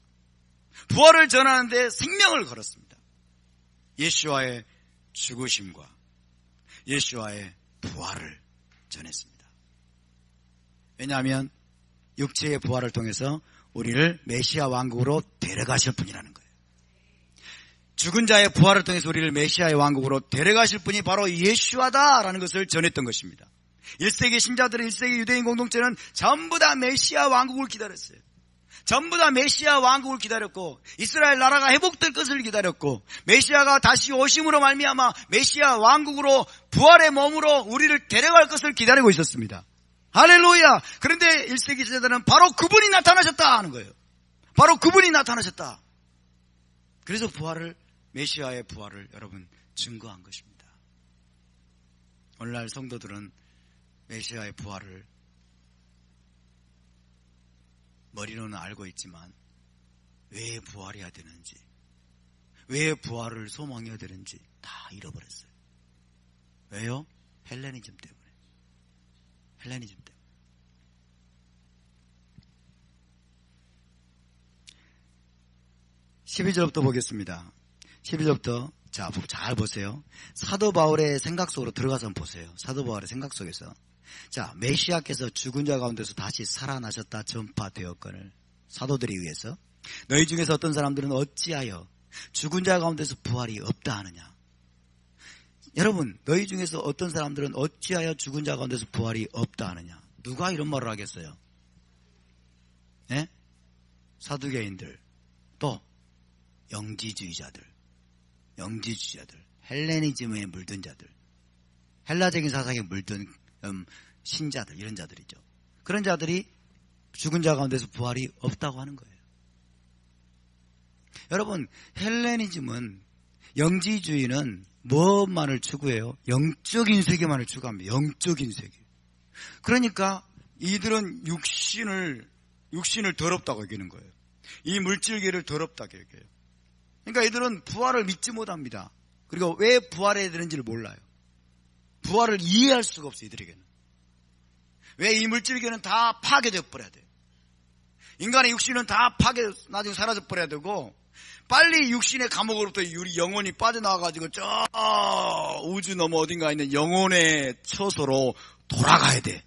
부활을 전하는데 생명을 걸었습니다. 예수와의 죽으심과 예수와의 부활을 전했습니다. 왜냐하면 육체의 부활을 통해서 우리를 메시아 왕국으로 데려가실 분이라는 거예요. 죽은 자의 부활을 통해서 우리를 메시아의 왕국으로 데려가실 분이 바로 예수아다라는 것을 전했던 것입니다. 1세기 신자들은 1세기 유대인 공동체는 전부 다 메시아 왕국을 기다렸어요. 전부 다 메시아 왕국을 기다렸고 이스라엘 나라가 회복될 것을 기다렸고 메시아가 다시 오심으로 말미암아 메시아 왕국으로 부활의 몸으로 우리를 데려갈 것을 기다리고 있었습니다. 할렐루야. 그런데 1세기 시대들은 바로 그분이 나타나셨다 하는 거예요. 바로 그분이 나타나셨다. 그래서 메시아의 부활을 여러분 증거한 것입니다. 오늘날 성도들은 메시아의 부활을 머리로는 알고 있지만 왜 부활해야 되는지, 왜 부활을 소망해야 되는지 다 잃어버렸어요. 왜요? 헬레니즘 때문에. 헬레니즘 때문에. 12절부터 보겠습니다. 12절부터 잘 보세요. 사도 바울의 생각 속으로 들어가서 한번 보세요. 사도 바울의 생각 속에서 메시아께서 죽은 자 가운데서 다시 살아나셨다 전파되었거늘 사도들에 의해서 너희 중에서 어떤 사람들은 어찌하여 죽은 자 가운데서 부활이 없다 하느냐. 여러분, 너희 중에서 어떤 사람들은 어찌하여 죽은 자 가운데서 부활이 없다 하느냐. 누가 이런 말을 하겠어요? 네? 사두개인들, 또 영지주의자들, 헬레니즘에 물든 자들, 헬라적인 사상에 물든 신자들, 이런 자들이죠. 그런 자들이 죽은 자 가운데서 부활이 없다고 하는 거예요. 여러분, 헬레니즘은, 영지주의는 무엇만을 추구해요? 영적인 세계만을 추구합니다. 영적인 세계. 그러니까 이들은 육신을 더럽다고 여기는 거예요. 이 물질계를 더럽다고 여겨요. 그러니까 이들은 부활을 믿지 못합니다. 그리고 왜 부활해야 되는지를 몰라요. 부활을 이해할 수가 없어요, 이들에게는. 왜 이 물질계는 다 파괴되어 버려야 돼요. 인간의 육신은 다 나중에 사라져 버려야 되고, 빨리 육신의 감옥으로부터 우리 영혼이 빠져나와가지고 저 우주 너머 어딘가에 있는 영혼의 처소로 돌아가야 돼.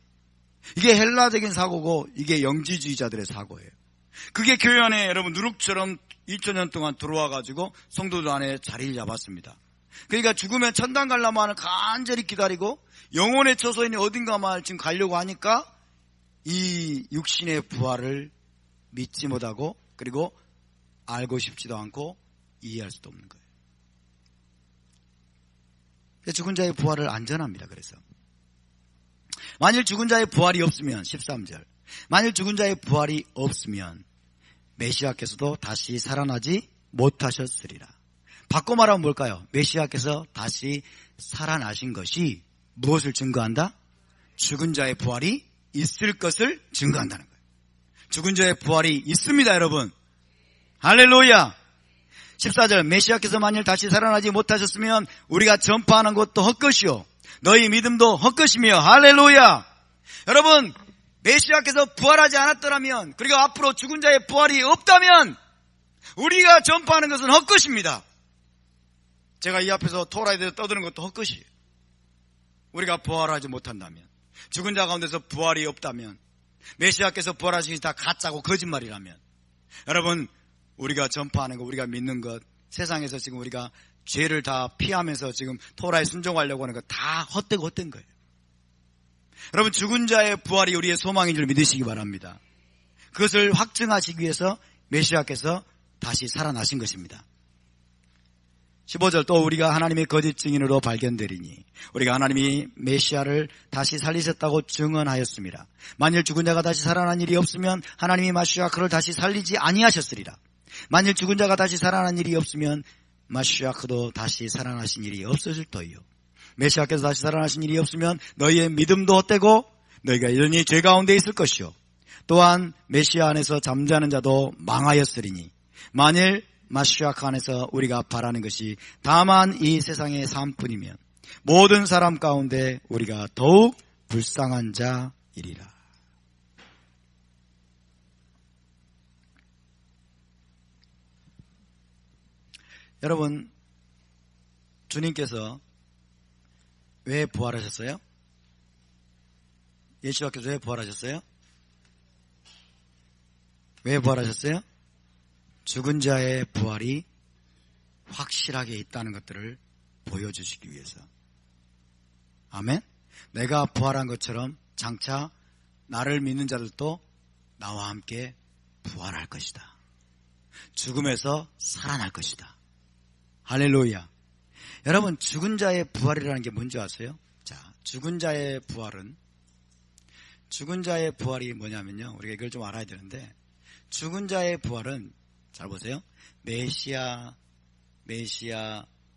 이게 헬라적인 사고고 이게 영지주의자들의 사고예요. 그게 교회 안에 여러분 누룩처럼 2000년 동안 들어와가지고 성도들 안에 자리를 잡았습니다. 그러니까 죽으면 천당 갈라만을 간절히 기다리고 영혼의 처소에 있는 어딘가만 지금 가려고 하니까 이 육신의 부활을 믿지 못하고 그리고 알고 싶지도 않고 이해할 수도 없는 거예요. 죽은 자의 부활을 안전합니다. 그래서 만일 죽은 자의 부활이 없으면 13절 만일 죽은 자의 부활이 없으면 메시아께서도 다시 살아나지 못하셨으리라. 바꿔 말하면 뭘까요? 메시아께서 다시 살아나신 것이 무엇을 증거한다? 죽은 자의 부활이 있을 것을 증거한다는 거예요. 죽은 자의 부활이 있습니다, 여러분. 할렐루야. 14절 메시아께서 만일 다시 살아나지 못하셨으면 우리가 전파하는 것도 헛것이요 너희 믿음도 헛것이며. 할렐루야. 여러분, 메시아께서 부활하지 않았더라면 그리고 앞으로 죽은 자의 부활이 없다면 우리가 전파하는 것은 헛것입니다. 제가 이 앞에서 토라에 대해서 떠드는 것도 헛것이에요. 우리가 부활하지 못한다면, 죽은 자 가운데서 부활이 없다면, 메시아께서 부활하신 것이 다 가짜고 거짓말이라면, 여러분, 우리가 전파하는 것, 우리가 믿는 것, 세상에서 지금 우리가 죄를 다 피하면서 지금 토라에 순종하려고 하는 것 다 헛되고 헛된 거예요. 여러분, 죽은 자의 부활이 우리의 소망인 줄 믿으시기 바랍니다. 그것을 확증하시기 위해서 메시아께서 다시 살아나신 것입니다. 15절 또 우리가 하나님의 거짓 증인으로 발견되리니 우리가 하나님이 메시아를 다시 살리셨다고 증언하였습니다. 만일 죽은 자가 다시 살아난 일이 없으면 하나님이 마시아 그를 다시 살리지 아니하셨으리라. 만일 죽은 자가 다시 살아난 일이 없으면 마시아 그도 다시 살아나신 일이 없어질 터이요. 메시아께서 다시 살아나신 일이 없으면 너희의 믿음도 헛되고 너희가 여전히 죄 가운데 있을 것이요 또한 메시아 안에서 잠자는 자도 망하였으리니 만일 마시아 안에서 우리가 바라는 것이 다만 이 세상의 삶뿐이면 모든 사람 가운데 우리가 더욱 불쌍한 자이리라. 여러분, 주님께서 왜 부활하셨어요? 예수님께서 왜 부활하셨어요? 왜 부활하셨어요? 죽은 자의 부활이 확실하게 있다는 것들을 보여주시기 위해서. 아멘. 내가 부활한 것처럼 장차 나를 믿는 자들도 나와 함께 부활할 것이다. 죽음에서 살아날 것이다. 할렐루야. 여러분, 죽은 자의 부활이라는 게 뭔지 아세요? 자, 죽은 자의 부활이 뭐냐면요, 우리가 이걸 좀 알아야 되는데, 죽은 자의 부활은 잘 보세요. 메시아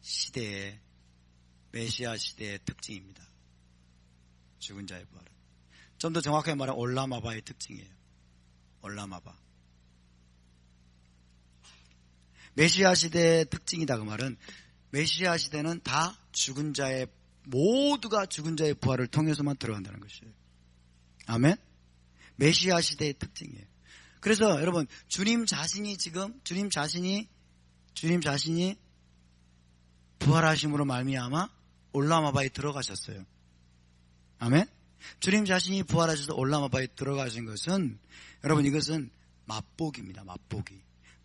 시대의 특징입니다. 죽은 자의 부활은 좀 더 정확하게 말하면 올라마바의 특징이에요. 올라마바. 메시아 시대의 특징이다. 그 말은 메시아 시대는 다 모두가 죽은 자의 부활을 통해서만 들어간다는 것이에요. 아멘. 메시아 시대의 특징이에요. 그래서 여러분, 주님 자신이 부활하심으로 말미암아 올라마바에 들어가셨어요. 아멘. 주님 자신이 부활하셔서 올라마바에 들어가신 것은, 여러분, 이것은 맛보기입니다.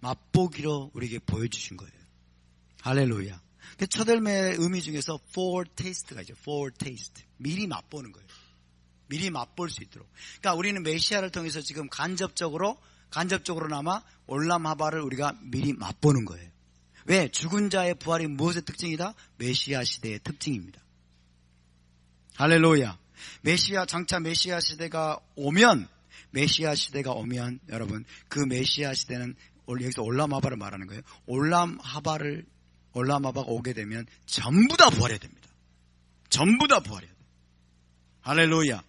맛보기로 우리에게 보여주신 거예요. 할렐루야. 첫 열매의 의미 중에서 fore타ste가 있죠. foretaste. 미리 맛보는 거예요. 미리 맛볼 수 있도록. 그러니까 우리는 메시아를 통해서 지금 간접적으로나마 올라마바를 우리가 미리 맛보는 거예요. 왜? 죽은 자의 부활이 무엇의 특징이다? 메시아 시대의 특징입니다. 할렐루야. 장차 메시아 시대가 오면 여러분, 그 메시아 시대는 여기서 올라마바를 말하는 거예요. 올라마바가 오게 되면 전부 다 부활해야 됩니다. 전부 다 부활해야 돼요. 할렐루야.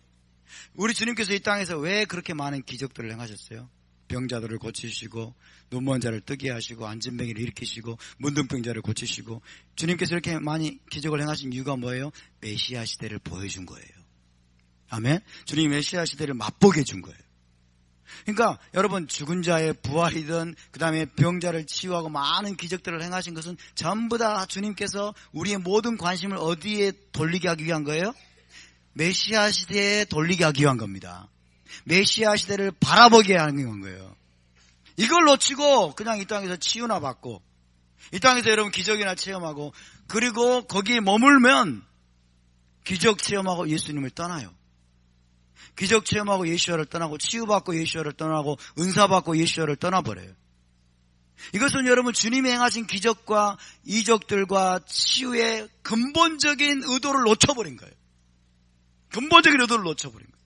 우리 주님께서 이 땅에서 왜 그렇게 많은 기적들을 행하셨어요? 병자들을 고치시고, 눈먼 자를 뜨게 하시고, 안진뱅이를 일으키시고, 문둥병자를 고치시고, 주님께서 이렇게 많이 기적을 행하신 이유가 뭐예요? 메시아 시대를 보여준 거예요. 아멘. 주님이 메시아 시대를 맛보게 해준 거예요. 그러니까 여러분, 죽은 자의 부활이든 그 다음에 병자를 치유하고 많은 기적들을 행하신 것은 전부 다 주님께서 우리의 모든 관심을 어디에 돌리게 하기 위한 거예요? 메시아 시대에 돌리게 하기 위한 겁니다. 메시아 시대를 바라보게 하는 거예요. 이걸 놓치고 그냥 이 땅에서 치유나 받고, 이 땅에서 여러분 기적이나 체험하고, 그리고 거기에 머물면 기적 체험하고 예수님을 떠나요. 기적 체험하고 예수와를 떠나고, 치유받고 예수와를 떠나고, 은사받고 예수와를 떠나버려요. 이것은 여러분 주님이 행하신 기적과 이적들과 치유의 근본적인 의도를 놓쳐버린 거예요. 근본적인 의도를 놓쳐버린 거예요.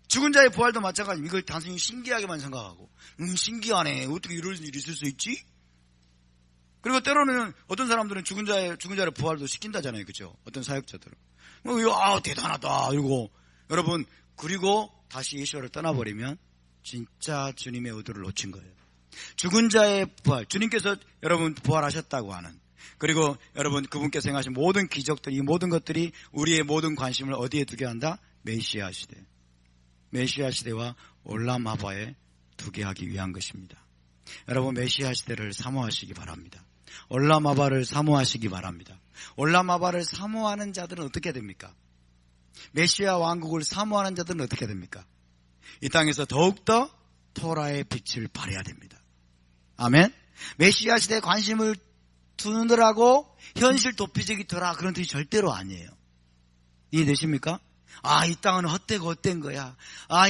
죽은 자의 부활도 마찬가지입니다. 이걸 단순히 신기하게만 생각하고, 신기하네, 어떻게 이런 일이 있을 수 있지? 그리고 때로는 어떤 사람들은 죽은 자의 부활도 시킨다잖아요. 그죠? 어떤 사역자들은. 대단하다. 그리고 다시 예수를 떠나버리면 진짜 주님의 의도를 놓친 거예요. 죽은 자의 부활, 주님께서 여러분 부활하셨다고 하는, 그리고 여러분 그분께서 행하신 모든 기적들, 이 모든 것들이 우리의 모든 관심을 어디에 두게 한다? 메시아 시대와 올라마바에 두게 하기 위한 것입니다. 여러분, 메시아 시대를 사모하시기 바랍니다. 올라마바를 사모하시기 바랍니다. 올라마바를 사모하는 자들은 어떻게 됩니까? 메시아 왕국을 사모하는 자들은 어떻게 됩니까? 이 땅에서 더욱더 토라의 빛을 발해야 됩니다. 아멘. 메시아 시대에 관심을 두느라고 현실 도피적이더라, 그런 뜻이 절대로 아니에요. 이해되십니까? 이 땅은 헛되고 헛된 거야.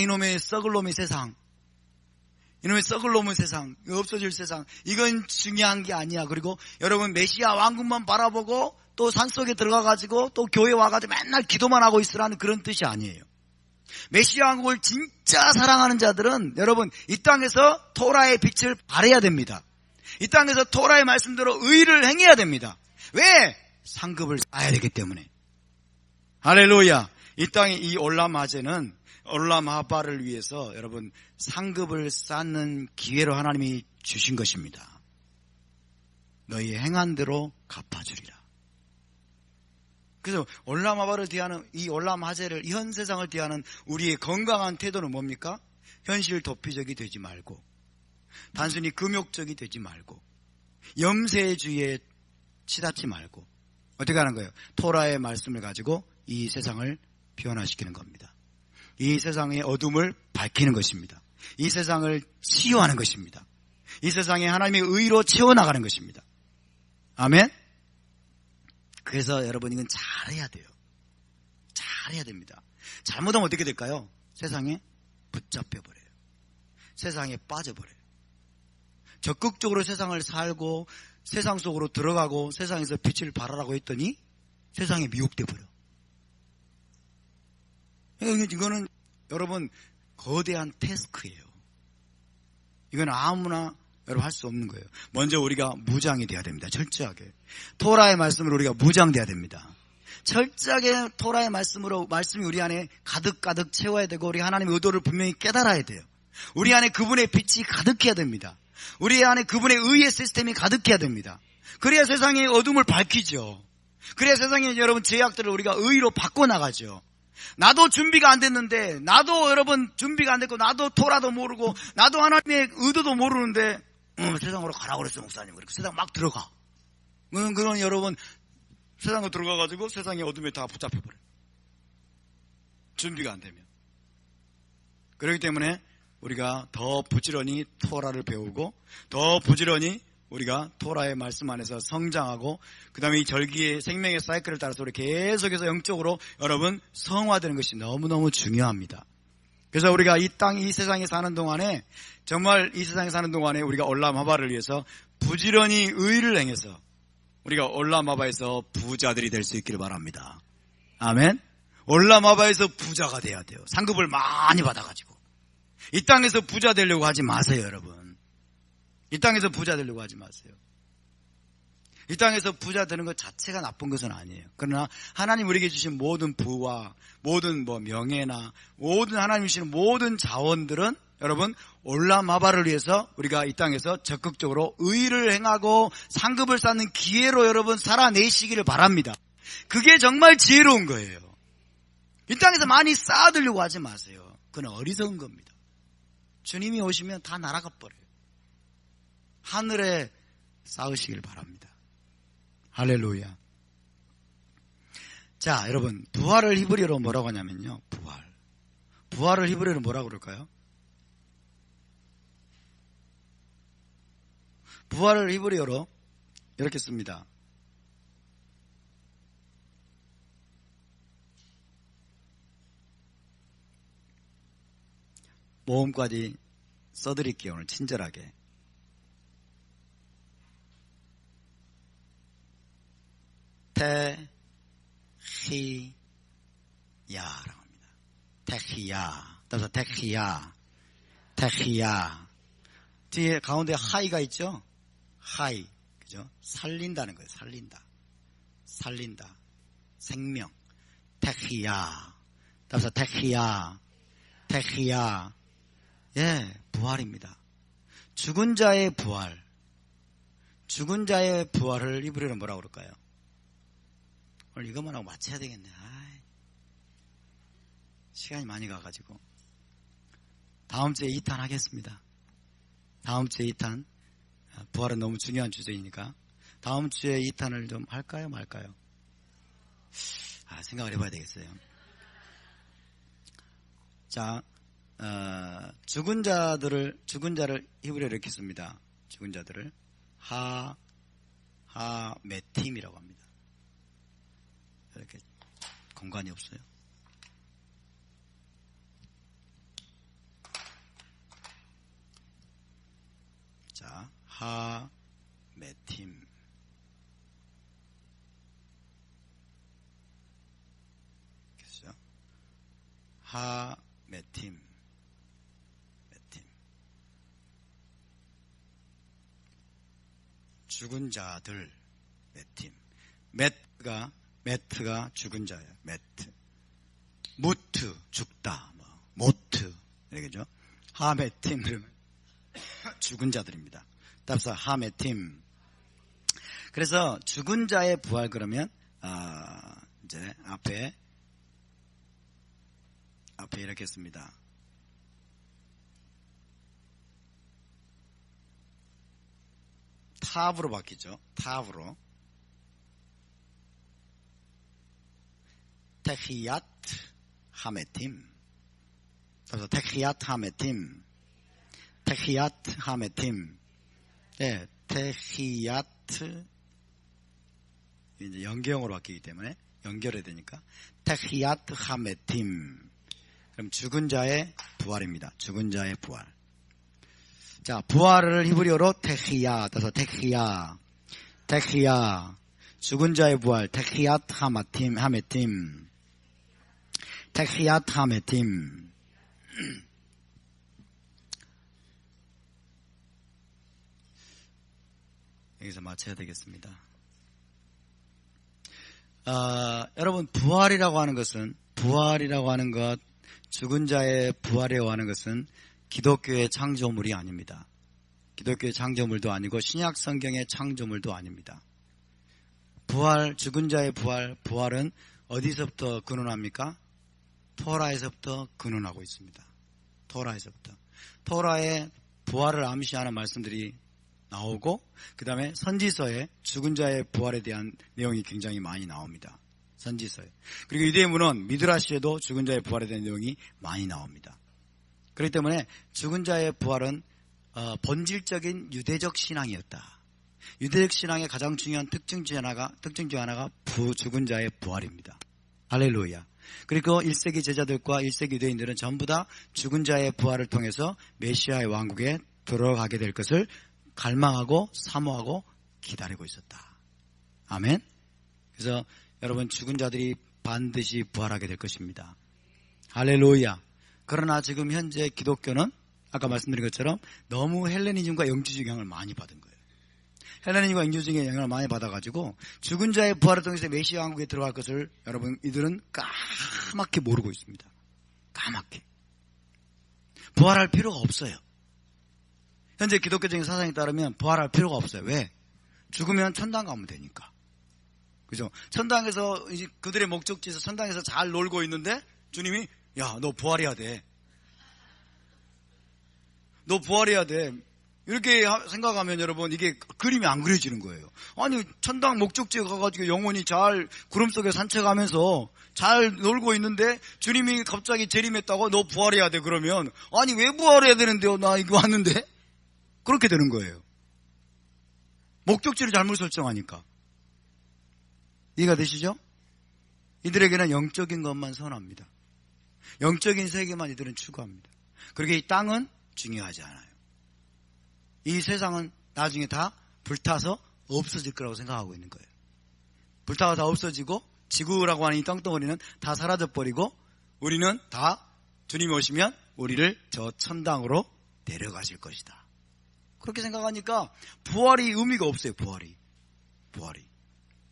이놈의 썩을 놈의 세상, 이놈의 썩을 놈의 세상, 없어질 세상, 이건 중요한 게 아니야. 그리고 여러분 메시아 왕국만 바라보고 또 산속에 들어가가지고 또 교회 와가지고 맨날 기도만 하고 있으라는 그런 뜻이 아니에요. 메시아 왕국을 진짜 사랑하는 자들은 여러분 이 땅에서 토라의 빛을 발해야 됩니다. 이 땅에서 토라의 말씀대로 의를 행해야 됩니다. 왜? 상급을 쌓아야 되기 때문에. 할렐루야. 이 땅의 이 올라마제는 올라마바를 위해서 여러분 상급을 쌓는 기회로 하나님이 주신 것입니다. 너희의 행한 대로 갚아주리라. 그래서 올라마바를 대하는 이 올라마제를, 현 세상을 대하는 우리의 건강한 태도는 뭡니까? 현실 도피적이 되지 말고, 단순히 금욕적이 되지 말고, 염세주의에 치닫지 말고, 어떻게 하는 거예요? 토라의 말씀을 가지고 이 세상을 변화시키는 겁니다. 이 세상의 어둠을 밝히는 것입니다. 이 세상을 치유하는 것입니다. 이 세상에 하나님의 의로 채워나가는 것입니다. 아멘? 그래서 여러분 이건 잘해야 돼요. 잘해야 됩니다. 잘못하면 어떻게 될까요? 세상에 붙잡혀버려요. 세상에 빠져버려요. 적극적으로 세상을 살고 세상 속으로 들어가고 세상에서 빛을 발하라고 했더니 세상에 미혹돼 버려. 이거는 여러분 거대한 태스크예요. 이건 아무나 여러분 할 수 없는 거예요. 먼저 우리가 무장이 돼야 됩니다. 철저하게. 토라의 말씀으로 우리가 무장돼야 됩니다. 철저하게 토라의 말씀으로 말씀이 우리 안에 가득가득 채워야 되고 우리 하나님의 의도를 분명히 깨달아야 돼요. 우리 안에 그분의 빛이 가득해야 됩니다. 우리 안에 그분의 의의 시스템이 가득해야 됩니다. 그래야 세상의 어둠을 밝히죠. 그래야 세상에 여러분 죄악들을 우리가 의로 바꿔나가죠. 나도 준비가 안 됐는데, 나도 여러분 준비가 안 됐고, 나도 토라도 모르고, 나도 하나님의 의도도 모르는데 세상으로 가라고 그랬어 목사님. 그렇게 세상 막 들어가. 그건 여러분 세상으로 들어가가지고 세상의 어둠에 다 붙잡혀버려요. 준비가 안 되면. 그렇기 때문에 우리가 더 부지런히 토라를 배우고 더 부지런히 우리가 토라의 말씀 안에서 성장하고 그 다음에 이 절기의 생명의 사이클을 따라서 우리 계속해서 영적으로 여러분 성화되는 것이 너무너무 중요합니다. 그래서 우리가 이 땅, 이 세상에 사는 동안에 정말 이 세상에 사는 동안에 우리가 올라마바를 위해서 부지런히 의를 행해서 우리가 올라마바에서 부자들이 될 수 있기를 바랍니다. 아멘. 올라마바에서 부자가 돼야 돼요. 상급을 많이 받아가지고. 이 땅에서 부자 되려고 하지 마세요, 여러분. 이 땅에서 부자 되려고 하지 마세요. 이 땅에서 부자 되는 것 자체가 나쁜 것은 아니에요. 그러나 하나님 우리에게 주신 모든 부와 모든 명예나 모든 하나님 주시는 모든 자원들은 여러분 올라마바를 위해서 우리가 이 땅에서 적극적으로 의를 행하고 상급을 쌓는 기회로 여러분 살아내시기를 바랍니다. 그게 정말 지혜로운 거예요. 이 땅에서 많이 쌓아두려고 하지 마세요. 그건 어리석은 겁니다. 주님이 오시면 다 날아가 버려요. 하늘에 쌓으시길 바랍니다. 할렐루야. 자, 여러분 부활을 히브리어로 뭐라고 하냐면요. 부활을 히브리어로 뭐라고 그럴까요? 부활을 히브리어로 이렇게 씁니다. 모음까지 써드릴게요. 오늘 친절하게. 테히야라고 합니다. 테히야. 따라서 테히야. 뒤에 가운데 하이가 있죠? 하이. 그죠? 살린다는 거예요. 살린다. 생명. 테히야. 따라서 테히야. 예, 부활입니다. 죽은 자의 부활. 죽은 자의 부활을 히브리어로 뭐라고 그럴까요? 오늘 이것만 하고 마쳐야 되겠네. 시간이 많이 가가지고. 다음 주에 2탄 하겠습니다. 다음 주에 2탄. 부활은 너무 중요한 주제이니까. 다음 주에 2탄을 좀 할까요, 말까요? 생각을 해봐야 되겠어요. 자, 죽은 자를 히브리어로 이렇게 씁니다. 죽은 자들을 하메팀이라고 합니다. 이렇게 공간이 없어요. 자, 하메팀. 그렇죠? 하메팀. 죽은 자들 메팀. 매트가 죽은 자예요. 매트. 무트 죽다. 모트. 이렇게죠. 하메팀 그러면 죽은 자들입니다. 따라서 하메팀. 그래서 죽은 자의 부활 그러면 이제 앞에 이렇게 씁니다. 탑으로 바뀌죠. 탑으로. 테히야트 하메팀. 그래서 테히야트 하메팀. 예, 테히야트 이제 연계형으로 바뀌기 때문에 연결해야 되니까 테히아트 하메팀. 그럼 죽은 자의 부활입니다. 죽은 자의 부활. 자, 부활을 히브리어로 테히야, 따서 테히야, 죽은 자의 부활, 테히아트 하메팀, 테히아트 하메팀. 여기서 마쳐야 되겠습니다. 여러분, 부활이라고 하는 것, 죽은 자의 부활이라고 하는 것은 기독교의 창조물이 아닙니다. 기독교의 창조물도 아니고 신약 성경의 창조물도 아닙니다. 부활, 죽은 자의 부활은 어디서부터 근원합니까? 토라에서부터 근원하고 있습니다. 토라에서부터. 토라의 부활을 암시하는 말씀들이 나오고, 그 다음에 선지서에 죽은 자의 부활에 대한 내용이 굉장히 많이 나옵니다. 선지서에. 그리고 유대인문은 미드라시에도 죽은 자의 부활에 대한 내용이 많이 나옵니다. 그렇기 때문에 죽은 자의 부활은 본질적인 유대적 신앙이었다. 유대적 신앙의 가장 중요한 특징 중 하나가 죽은 자의 부활입니다. 할렐루야. 그리고 1세기 제자들과 1세기 유대인들은 전부 다 죽은 자의 부활을 통해서 메시아의 왕국에 들어가게 될 것을 갈망하고 사모하고 기다리고 있었다. 아멘. 그래서 여러분, 죽은 자들이 반드시 부활하게 될 것입니다. 할렐루야. 그러나 지금 현재 기독교는 아까 말씀드린 것처럼 너무 헬레니즘과 영주주의 영향을 많이 받은 거예요. 헬레니즘과 영주주의 영향을 많이 받아가지고 죽은 자의 부활을 통해서 메시아 왕국에 들어갈 것을 여러분, 이들은 까맣게 모르고 있습니다. 까맣게. 부활할 필요가 없어요. 현재 기독교적인 사상에 따르면 부활할 필요가 없어요. 왜? 죽으면 천당 가면 되니까. 그죠? 천당에서, 이제 그들의 목적지에서 천당에서 잘 놀고 있는데 주님이, 야, 너 부활해야 돼. 너 부활해야 돼. 이렇게 생각하면 여러분, 이게 그림이 안 그려지는 거예요. 아니, 천당 목적지에 가가지고 영원히 잘 구름 속에 산책하면서 잘 놀고 있는데 주님이 갑자기 재림했다고 너 부활해야 돼 그러면, 아니, 왜 부활해야 되는데요? 나 이거 왔는데? 그렇게 되는 거예요. 목적지를 잘못 설정하니까. 이해가 되시죠? 이들에게는 영적인 것만 선합니다. 영적인 세계만 이들은 추구합니다. 그러게 이 땅은 중요하지 않아요. 이 세상은 나중에 다 불타서 없어질 거라고 생각하고 있는 거예요. 불타가 다 없어지고 지구라고 하는 이 땅덩어리는 다 사라져버리고 우리는 다 주님이 오시면 우리를 저 천당으로 데려가실 것이다. 그렇게 생각하니까 부활이 의미가 없어요. 부활이.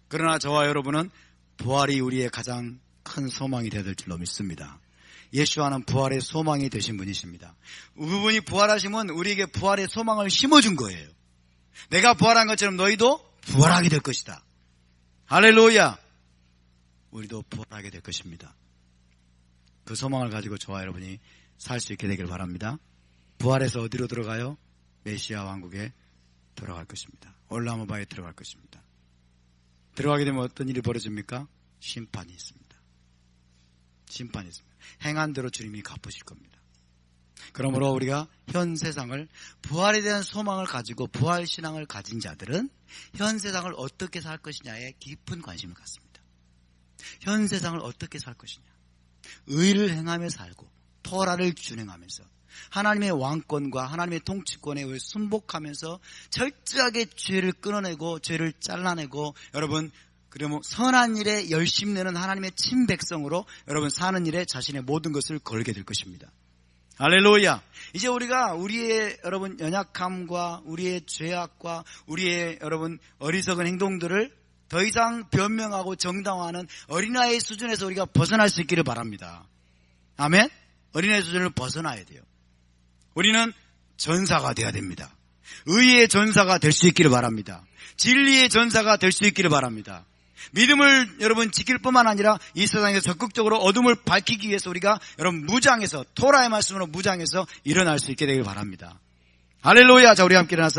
그러나 저와 여러분은 부활이 우리의 가장 큰 소망이 되어야 될 줄로 믿습니다. 예수와는 부활의 소망이 되신 분이십니다. 그분이 부활하시면 우리에게 부활의 소망을 심어준 거예요. 내가 부활한 것처럼 너희도 부활하게 될 것이다. 할렐루야. 우리도 부활하게 될 것입니다. 그 소망을 가지고 저와 여러분이 살 수 있게 되길 바랍니다. 부활해서 어디로 들어가요? 메시아 왕국에 들어갈 것입니다. 올라모바에 들어갈 것입니다. 들어가게 되면 어떤 일이 벌어집니까? 심판이 있습니다. 심판이 있습니다. 행한 대로 주님이 갚으실 겁니다. 그러므로 우리가 현 세상을, 부활에 대한 소망을 가지고 부활 신앙을 가진 자들은 현 세상을 어떻게 살 것이냐에 깊은 관심을 갖습니다. 현 세상을 어떻게 살 것이냐. 의를 행하며 살고 토라를 준행하면서 하나님의 왕권과 하나님의 통치권에 순복하면서 철저하게 죄를 끊어내고 죄를 잘라내고, 여러분, 그러면 선한 일에 열심 내는 하나님의 친백성으로 여러분 사는 일에 자신의 모든 것을 걸게 될 것입니다. 할렐루야. 이제 우리가 우리의 여러분 연약함과 우리의 죄악과 우리의 여러분 어리석은 행동들을 더 이상 변명하고 정당화하는 어린아이 수준에서 우리가 벗어날 수 있기를 바랍니다. 아멘? 어린아이 수준을 벗어나야 돼요. 우리는 전사가 되어야 됩니다. 의의 전사가 될 수 있기를 바랍니다. 진리의 전사가 될 수 있기를 바랍니다. 믿음을 여러분 지킬 뿐만 아니라 이 세상에서 적극적으로 어둠을 밝히기 위해서 우리가 여러분 무장해서, 토라의 말씀으로 무장해서 일어날 수 있게 되길 바랍니다. 할렐루야. 자, 우리 함께 일어나서